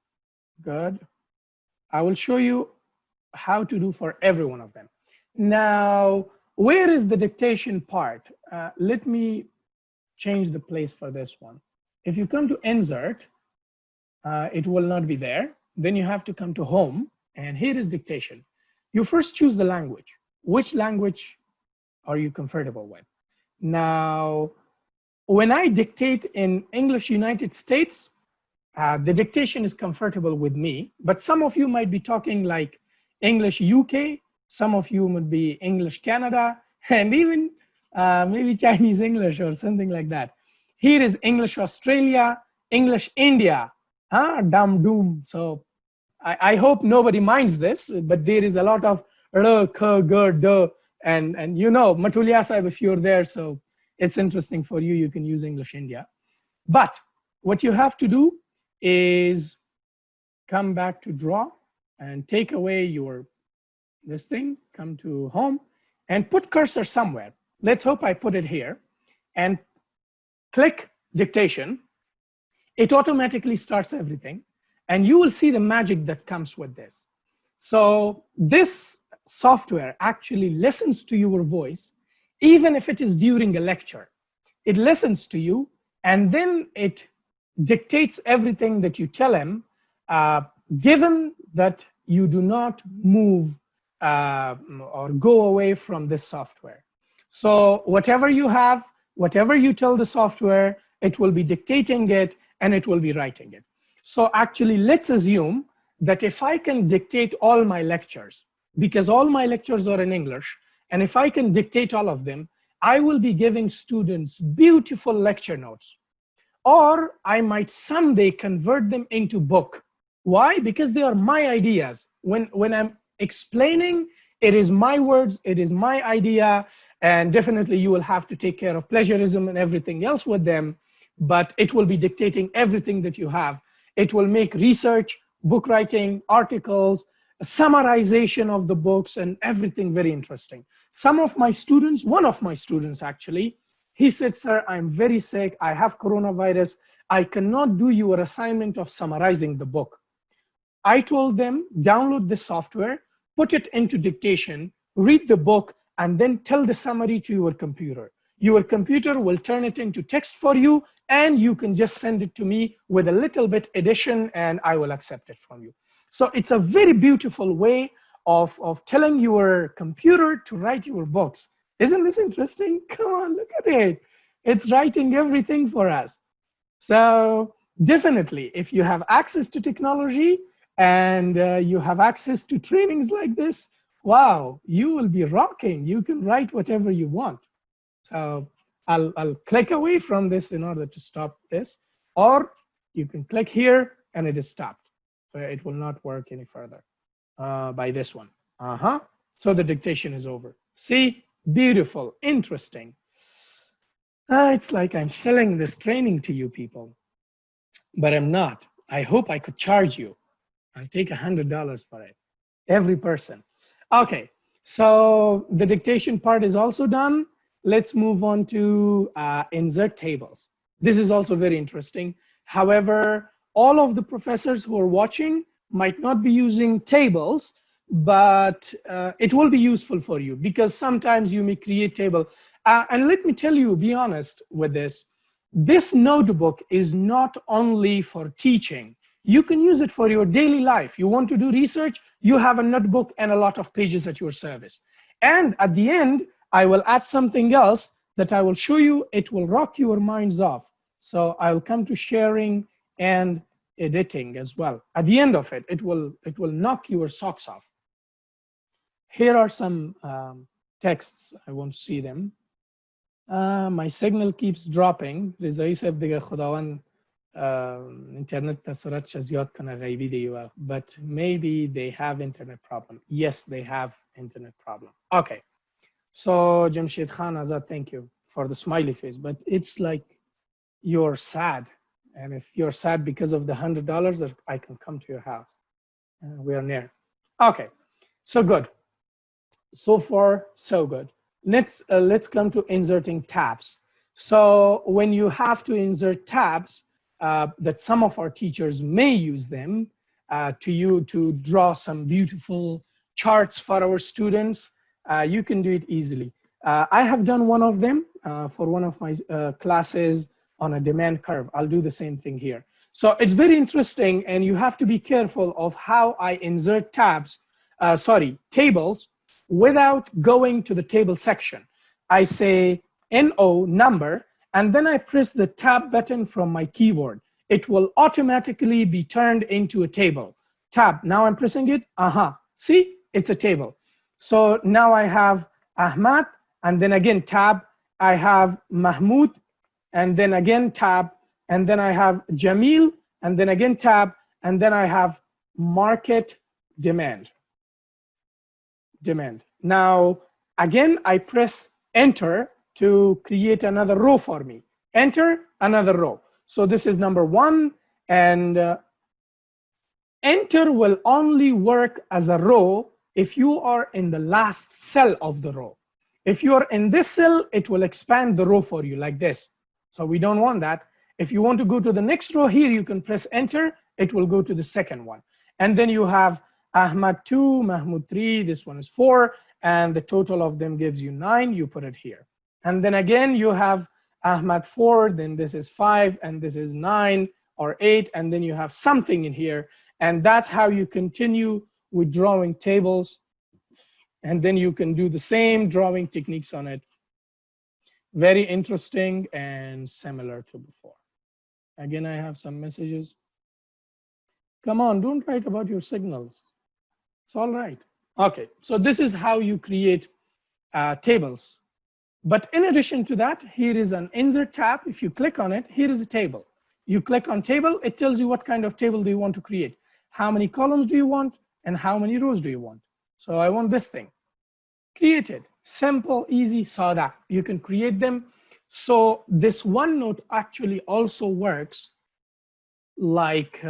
Good. I will show you how to do for every one of them. Now, where is the dictation part? Let me change the place for this one. If you come to insert, it will not be there. Then you have to come to home, and here is dictation. You first choose the language. Which language are you comfortable with? Now, when I dictate in English United States, the dictation is comfortable with me, but some of you might be talking like English UK, some of you would be English Canada, and even maybe Chinese English or something like that. Here is English Australia, English India, dum doom. So I hope nobody minds this, but there is a lot of r, k, g, d, and you know, Matulia Sahib, if you're there, so it's interesting for you, you can use English India. But what you have to do is come back to draw and take away your, this thing, come to home and put cursor somewhere. Let's hope I put it here and click dictation. It automatically starts everything and you will see the magic that comes with this. So this software actually listens to your voice, even if it is during a lecture. It listens to you and then it dictates everything that you tell him, given that you do not move or go away from this software. So whatever you have, whatever you tell the software, it will be dictating it and it will be writing it. So actually, let's assume that if I can dictate all my lectures, because all my lectures are in English, and if I can dictate all of them, I will be giving students beautiful lecture notes. Or I might someday convert them into book. Why? Because they are my ideas. When I'm explaining, it is my words, it is my idea, and definitely you will have to take care of plagiarism and everything else with them, but it will be dictating everything that you have. It will make research, book writing, articles, summarization of the books, and everything very interesting. Some of my students, one of my students actually, he said, sir, I'm very sick, I have coronavirus, I cannot do your assignment of summarizing the book. I told them, download the software, put it into dictation, read the book, and then tell the summary to your computer. Your computer will turn it into text for you, and you can just send it to me with a little bit addition, and I will accept it from you. So it's a very beautiful way of telling your computer to write your books. Isn't this interesting? Come on, look at it. It's writing everything for us. So definitely, if you have access to technology and you have access to trainings like this, wow, you will be rocking. You can write whatever you want. So I'll click away from this in order to stop this, or you can click here and it is stopped. So it will not work any further by this one. So the dictation is over. See, beautiful, interesting. It's like I'm selling this training to you people, but I'm not. I hope I could charge you. I'll take $100 for it, every person. Okay, so the dictation part is also done. Let's move on to insert tables. This is also very interesting. However, all of the professors who are watching might not be using tables, but it will be useful for you because sometimes you may create table. And let me tell you, be honest with this. This notebook is not only for teaching. You can use it for your daily life. You want to do research, you have a notebook and a lot of pages at your service. And at the end, I will add something else that I will show you. It will rock your minds off. So I'll come to sharing and editing as well. At the end of it, it will knock your socks off. Here are some texts. I want to see them. My signal keeps dropping. رضایی صاحب دیگه خداوند internet تسرعتش زیاد کنه غیبی دیگه. But maybe they have internet problem. Yes, they have internet problem. Okay. So Jamshid Khan Azad, thank you for the smiley face. But it's like you're sad. And if you're sad because of the $100, I can come to your house. We are near. Okay. So good. So far, so good. Let's come to inserting tabs. So when you have to insert tabs, that some of our teachers may use them to draw some beautiful charts for our students, you can do it easily. I have done one of them for one of my classes on a demand curve. I'll do the same thing here. So it's very interesting, and you have to be careful of how I insert tables without going to the table section. I say NO number, and then I press the tab button from my keyboard. It will automatically be turned into a table. Tab, now I'm pressing it, see, it's a table. So now I have Ahmad, and then again tab, I have Mahmoud, and then again tab, and then I have Jamil, and then again tab, and then I have market demand. Now, again, I press enter to create another row for me. Enter, another row. So this is number one, and enter will only work as a row if you are in the last cell of the row. If you are in this cell, it will expand the row for you like this. So we don't want that. If you want to go to the next row here, you can press enter. It will go to the second one. And then you have Ahmad 2, Mahmoud 3, this one is 4, and the total of them gives you 9, you put it here. And then again, you have Ahmad 4, then this is 5, and this is 9 or 8, and then you have something in here. And that's how you continue with drawing tables. And then you can do the same drawing techniques on it. Very interesting and similar to before. Again, I have some messages. Come on, don't write about your signals. It's all right. Okay, so this is how you create tables. But in addition to that, here is an insert tab. If you click on it, here is a table. You click on table, it tells you what kind of table do you want to create. How many columns do you want, and how many rows do you want? So I want this thing. Create it. Simple, easy, sada. You can create them. So this OneNote actually also works like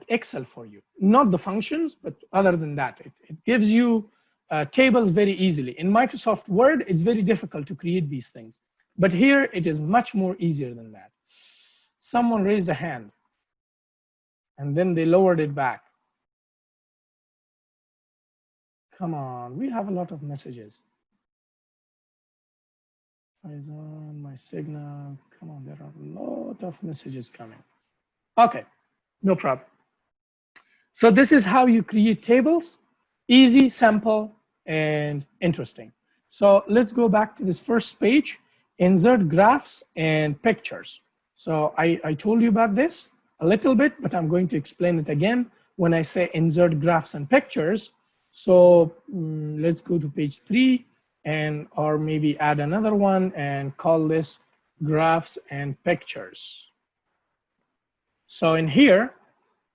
Excel for you. Not the functions, but other than that, it gives you tables very easily. In Microsoft Word, it's very difficult to create these things. But here, it is much more easier than that. Someone raised a hand, and then they lowered it back. Come on, we have a lot of messages. Python, my signal. Come on, there are a lot of messages coming. Okay, no problem. So this is how you create tables. Easy, simple, and interesting. So let's go back to this first page, insert graphs and pictures. So I told you about this a little bit, but I'm going to explain it again when I say insert graphs and pictures. So let's go to page 3 and or maybe add another one and call this graphs and pictures. So in here,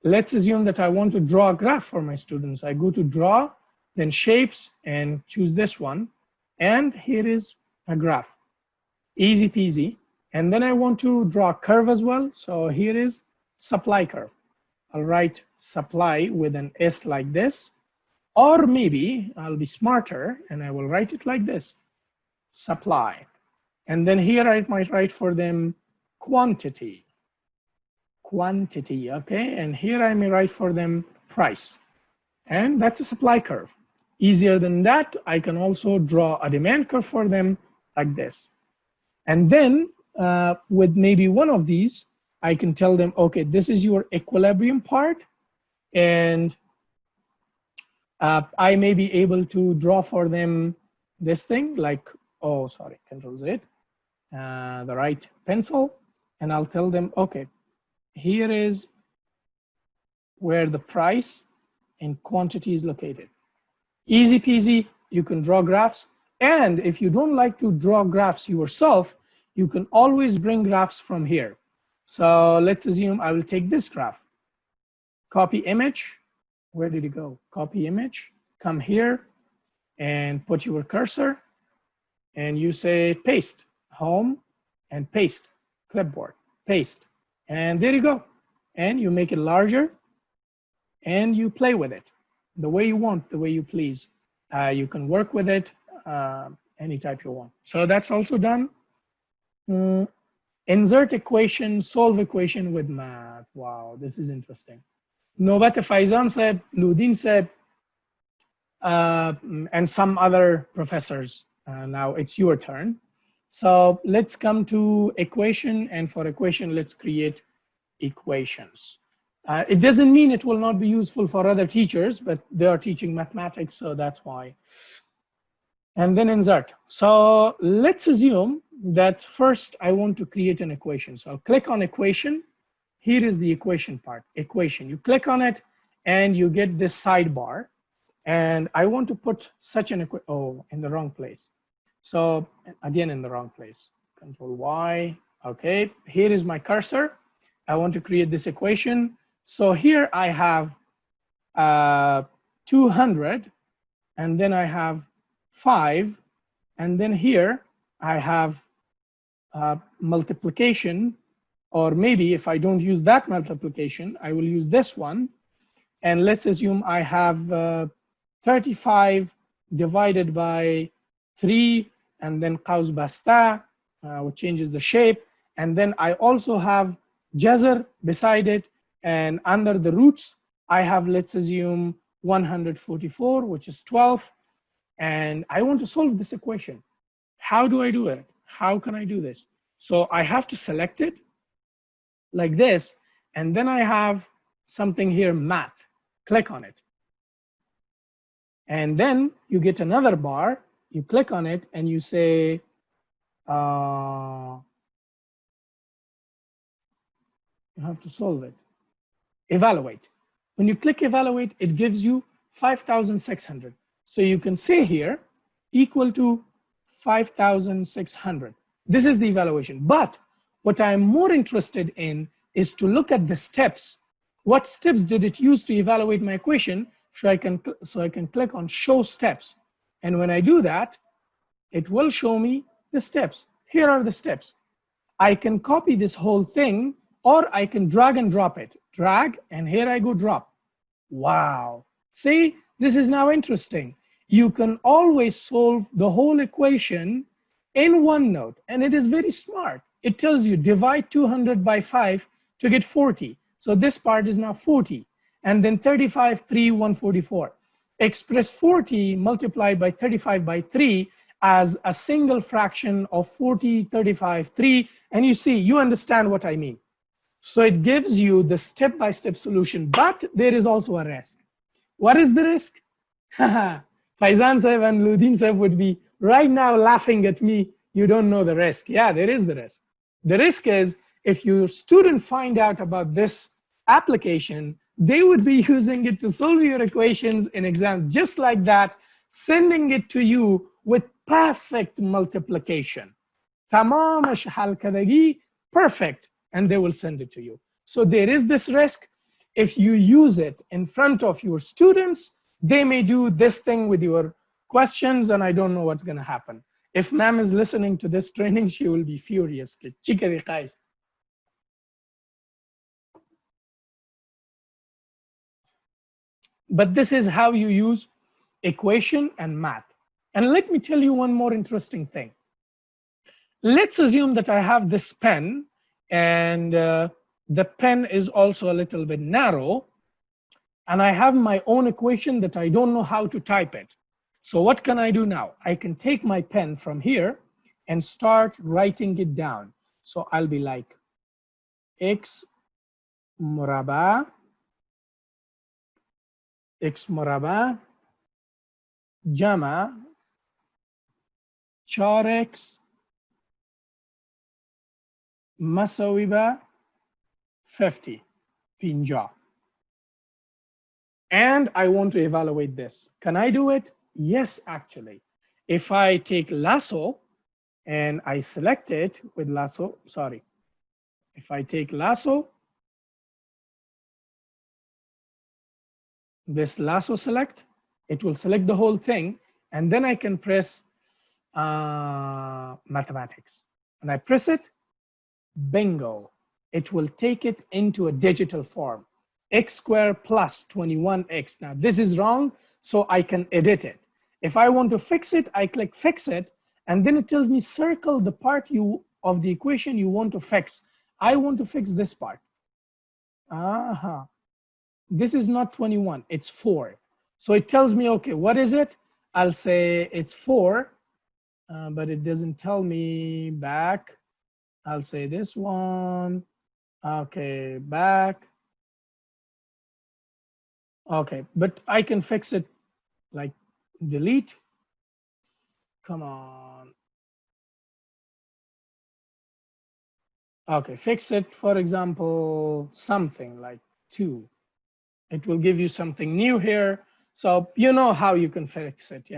let's assume that I want to draw a graph for my students. I go to draw, then shapes, and choose this one. And here is a graph. Easy peasy. And then I want to draw a curve as well. So here is supply curve. I'll write supply with an S like this. Or maybe I'll be smarter and I will write it like this, supply. And then here I might write for them quantity. Quantity, okay? And here I may write for them price. And that's a supply curve. Easier than that, I can also draw a demand curve for them like this. And then with maybe one of these, I can tell them, okay, this is your equilibrium part. And I may be able to draw for them this thing like, oh, sorry, Control Z, the right pencil. And I'll tell them, okay, here is where the price and quantity is located. Easy peasy, you can draw graphs. And if you don't like to draw graphs yourself, you can always bring graphs from here. So let's assume I will take this graph, copy image. Where did it go? Copy image, come here and put your cursor and you say paste, home and paste, clipboard, paste. And there you go. And you make it larger and you play with it the way you want, the way you please. You can work with it any type you want. So that's also done. Insert equation, solve equation with math. Wow, this is interesting. Nobhat Faizan said, Ludin said, and some other professors. Now it's your turn. So let's come to equation, and for equation, let's create equations. It doesn't mean it will not be useful for other teachers, but they are teaching mathematics, so that's why. And then insert. So let's assume that first I want to create an equation. So I'll click on equation. Here is the equation part, equation. You click on it and you get this sidebar. And I want to put such an equation, oh, in the wrong place. So again, in the wrong place, Control Y, okay. Here is my cursor. I want to create this equation. So here I have 200, and then I have 5, and then here I have multiplication, or maybe if I don't use that multiplication, I will use this one. And let's assume I have 35 divided by 3, and then qaus basta, which changes the shape. And then I also have jazr beside it, and under the roots, I have, let's assume, 144, which is 12. And I want to solve this equation. How do I do it? How can I do this? So I have to select it like this, and then I have something here, math. Click on it. And then you get another bar, you click on it, and you say, you have to solve it. Evaluate. When you click evaluate, it gives you 5,600. So you can say here, equal to 5,600. This is the evaluation. But what I'm more interested in is to look at the steps. What steps did it use to evaluate my equation? So I can click on show steps. And when I do that, it will show me the steps. Here are the steps. I can copy this whole thing, or I can drag and drop it. Drag, and here I go drop. Wow. See, this is now interesting. You can always solve the whole equation in OneNote, and it is very smart. It tells you divide 200 by 5 to get 40. So this part is now 40. And then 35, 3, 144. Express 40 multiplied by 35 by 3, as a single fraction of 40, 35, 3, and you see, you understand what I mean. So it gives you the step-by-step solution, but there is also a risk. What is the risk? Faizan Saib and Ludin Saib would be right now laughing at me. You don't know the risk. Yeah, there is the risk. The risk is if your student find out about this application, they would be using it to solve your equations in exams just like that, sending it to you with perfect multiplication. تمام حل كدگی, perfect, and they will send it to you. So there is this risk. If you use it in front of your students, they may do this thing with your questions, and I don't know what's going to happen. If ma'am is listening to this training, she will be furious. But this is how you use equation and math. And let me tell you one more interesting thing. Let's assume that I have this pen, and the pen is also a little bit narrow, and I have my own equation that I don't know how to type it. So what can I do now? I can take my pen from here and start writing it down. So I'll be like x مربع جمع 4x مساوی به 50 50. And I want to evaluate this. Can I do it? Yes, actually. If I take lasso and I select it with lasso, sorry. If I take lasso, this lasso select, it will select the whole thing, and then I can press mathematics. And I press it, bingo. It will take it into a digital form. X squared plus 21x. Now this is wrong, so I can edit it. If I want to fix it, I click fix it, and then it tells me circle the part of the equation you want to fix. I want to fix this part. This is not 21, it's 4. So it tells me, okay, what is it? I'll say it's 4, but it doesn't tell me back. I'll say this one. Okay, back. Okay, but I can fix it like delete. Come on. Okay, fix it, for example, something like 2. It will give you something new here. So you know how you can fix it.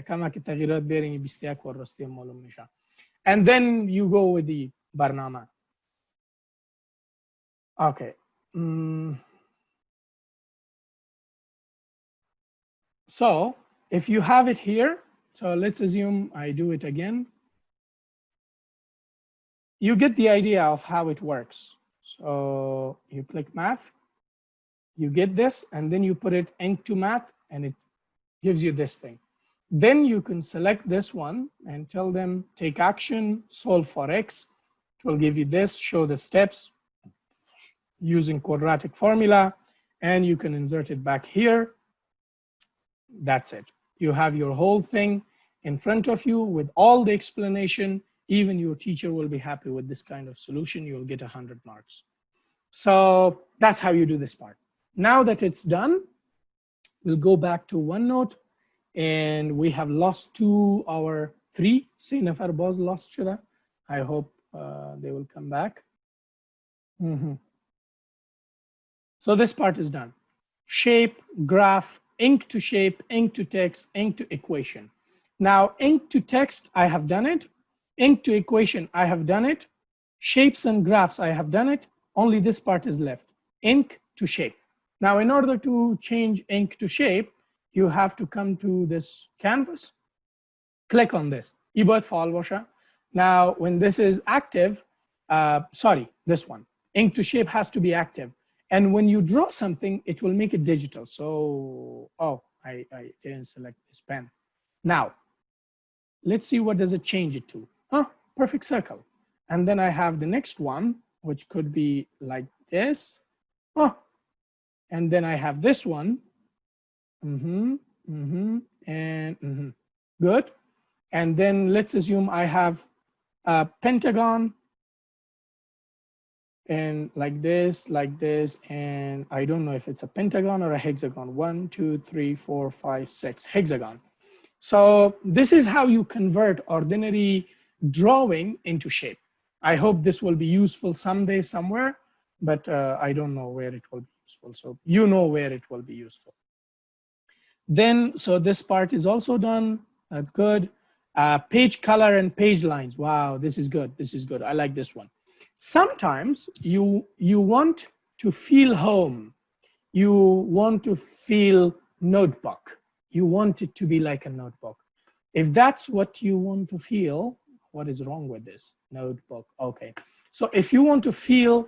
And then you go with the barnama. Okay. So if you have it here, so let's assume I do it again. You get the idea of how it works. So you click math, you get this, and then you put it into math, and it gives you this thing. Then you can select this one and tell them take action, solve for x. It will give you this, show the steps using quadratic formula, and you can insert it back here. That's it. You have your whole thing in front of you with all the explanation. Even your teacher will be happy with this kind of solution. You'll get 100 marks. So that's how you do this part. Now that it's done, we'll go back to OneNote, and we have lost 2 or 3. See, Nafar Boz lost Shida. I hope they will come back. So this part is done. Shape, graph, ink to shape, ink to text, ink to equation. Now, ink to text, I have done it. Ink to equation, I have done it. Shapes and graphs, I have done it. Only this part is left, ink to shape. Now, in order to change ink to shape, you have to come to this canvas, click on this. Now, when this is active, sorry, this one, ink to shape has to be active. And when you draw something, it will make it digital. So, oh, I didn't select this pen. Now, let's see what does it change it to. Perfect circle. And then I have the next one, which could be like this. And then I have this one. Good. And then let's assume I have a pentagon and like this, and I don't know if it's a pentagon or a hexagon. 1, 2, 3, 4, 5, 6, hexagon. So this is how you convert ordinary drawing into shape. I hope this will be useful someday somewhere, but I don't know where it will be useful. So you know where it will be useful. Then, so this part is also done. That's good. Page color and page lines. Wow, this is good. This is good. I like this one. Sometimes you want to feel home. You want to feel notebook. You want it to be like a notebook. If that's what you want to feel, what is wrong with this? Notebook, okay. So if you want to feel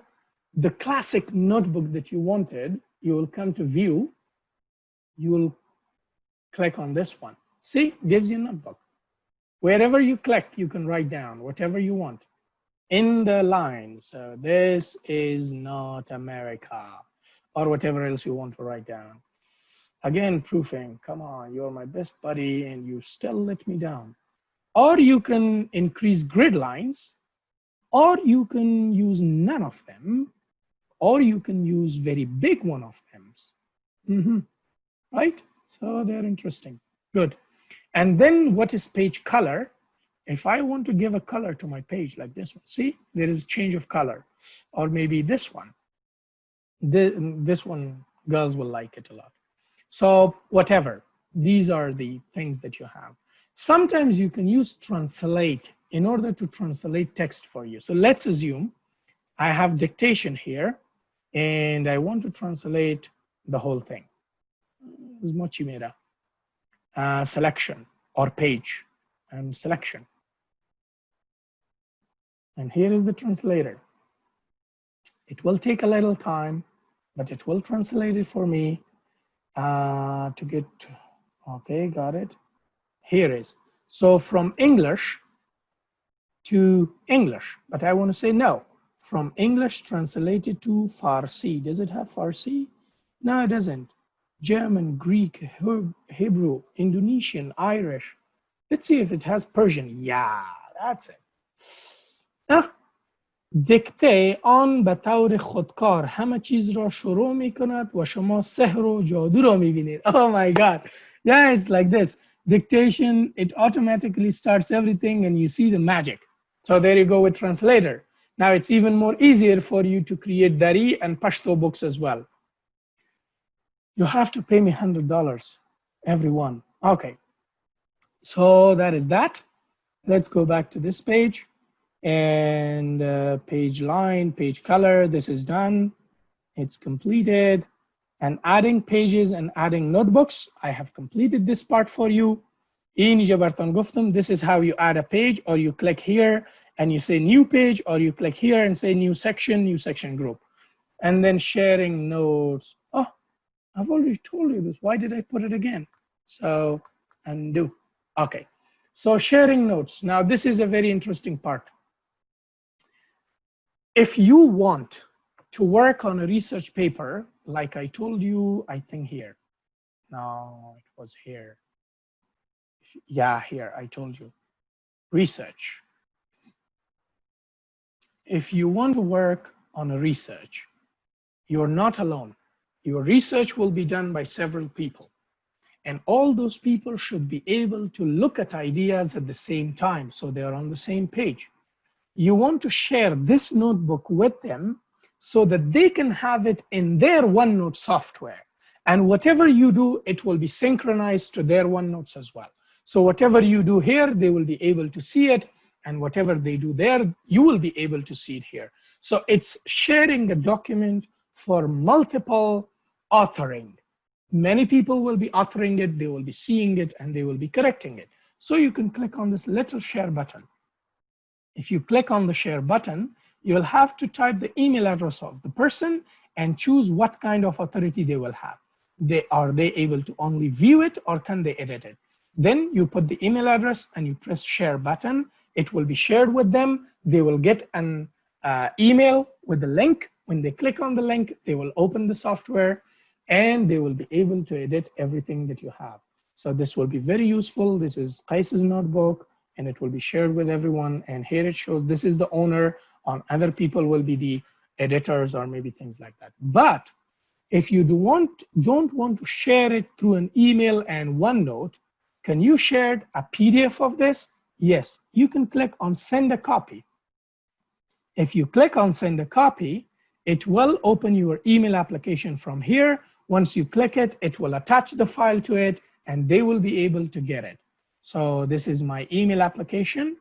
the classic notebook that you wanted, you will come to view, you will click on this one. See, gives you a notebook. Wherever you click, you can write down whatever you want in the lines. So this is not America, or whatever else you want to write down. Again, proofing, come on, you're my best buddy and you still let me down. Or you can increase grid lines, or you can use none of them, or you can use very big one of them. Right? So they're interesting. Good. And then what is page color? If I want to give a color to my page like this one, see, there is a change of color. Or maybe this one. This one, girls will like it a lot. So whatever, these are the things that you have. Sometimes you can use translate in order to translate text for you. So let's assume I have dictation here and I want to translate the whole thing. Selection or page and selection. And here is the translator. It will take a little time, but it will translate it for me to get, okay, got it. Here is, so from English to English, but I want to say no, from English translated to Farsi. Does it have Farsi? No, it doesn't. German, Greek, Hebrew, Indonesian, Irish. Let's see if it has Persian. Yeah, that's it. دکته آن به طور خودکار همه چیز را شروع می کند و شما سحر و جادو را می بینید. Oh my God. Yeah, it's like this. Dictation, it automatically starts everything and you see the magic. So there you go with translator. Now it's even more easier for you to create Dari and Pashto books as well. You have to pay me $100, everyone. Okay. So that is that. Let's go back to this page. And page line, page color, this is done. It's completed. And adding pages and adding notebooks, I have completed this part for you. This is how you add a page, or you click here and you say new page, or you click here and say new section group. And then sharing notes. Oh, I've already told you this. Why did I put it again? So undo. Okay. So sharing notes. Now this is a very interesting part. If you want to work on a research paper, like I told you, I think here. No, it was here. Yeah, here, I told you. Research. If you want to work on a research, you're not alone. Your research will be done by several people. And all those people should be able to look at ideas at the same time, so they're on the same page. You want to share this notebook with them so that they can have it in their OneNote software. And whatever you do, it will be synchronized to their OneNotes as well. So whatever you do here, they will be able to see it. And whatever they do there, you will be able to see it here. So it's sharing a document for multiple authoring. Many people will be authoring it, they will be seeing it, and they will be correcting it. So you can click on this little share button. If you click on the share button, you'll have to type the email address of the person and choose what kind of authority they will have. Are they able to only view it, or can they edit it? Then you put the email address and you press share button. It will be shared with them. They will get an email with the link. When they click on the link, they will open the software and they will be able to edit everything that you have. So this will be very useful. This is Qais's notebook. and it will be shared with everyone. And here it shows this is the owner, on other people will be the editors or maybe things like that. But if you don't want to share it through an email and OneNote, can you share a PDF of this? Yes, you can click on send a copy. If you click on send a copy, it will open your email application from here. Once you click it, it will attach the file to it and they will be able to get it. So this is my email application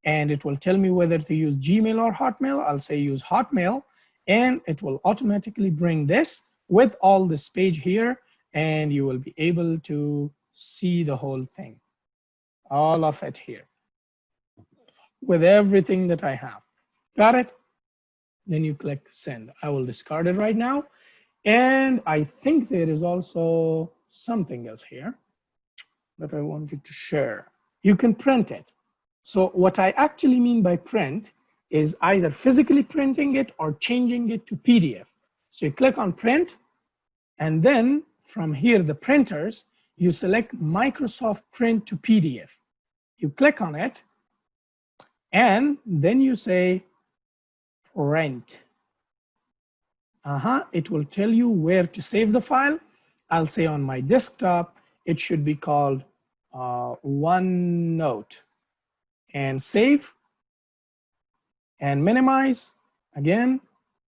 and it will tell me whether to use Gmail or Hotmail. I'll say use Hotmail and it will automatically bring this with all this page here and you will be able to see the whole thing, all of it here with everything that I have. Got it? Then you click send. I will discard it right now. And I think there is also something else here that I wanted to share. You can print it. So what I actually mean by print is either physically printing it or changing it to PDF. So you click on print, and then from here, the printers, you select Microsoft Print to PDF. You click on it, and then you say print. It will tell you where to save the file. I'll say on my desktop, it should be called OneNote. And save and minimize again.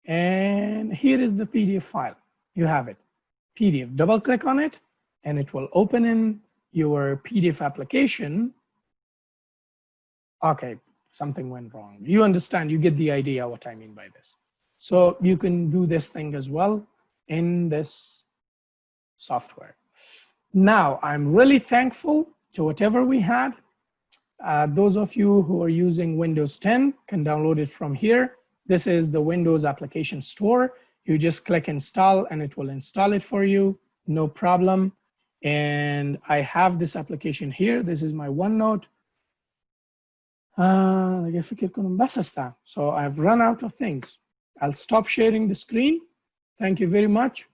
And here is the PDF file. You have it. PDF, double click on it and it will open in your PDF application. Okay, something went wrong. You understand, you get the idea what I mean by this. So you can do this thing as well in this software. Now, I'm really thankful to whatever we had. Those of you who are using Windows 10 can download it from here. This is the Windows Application Store. You just click install and it will install it for you, no problem. And I have this application here. This is my OneNote. So I've run out of things. I'll stop sharing the screen. Thank you very much.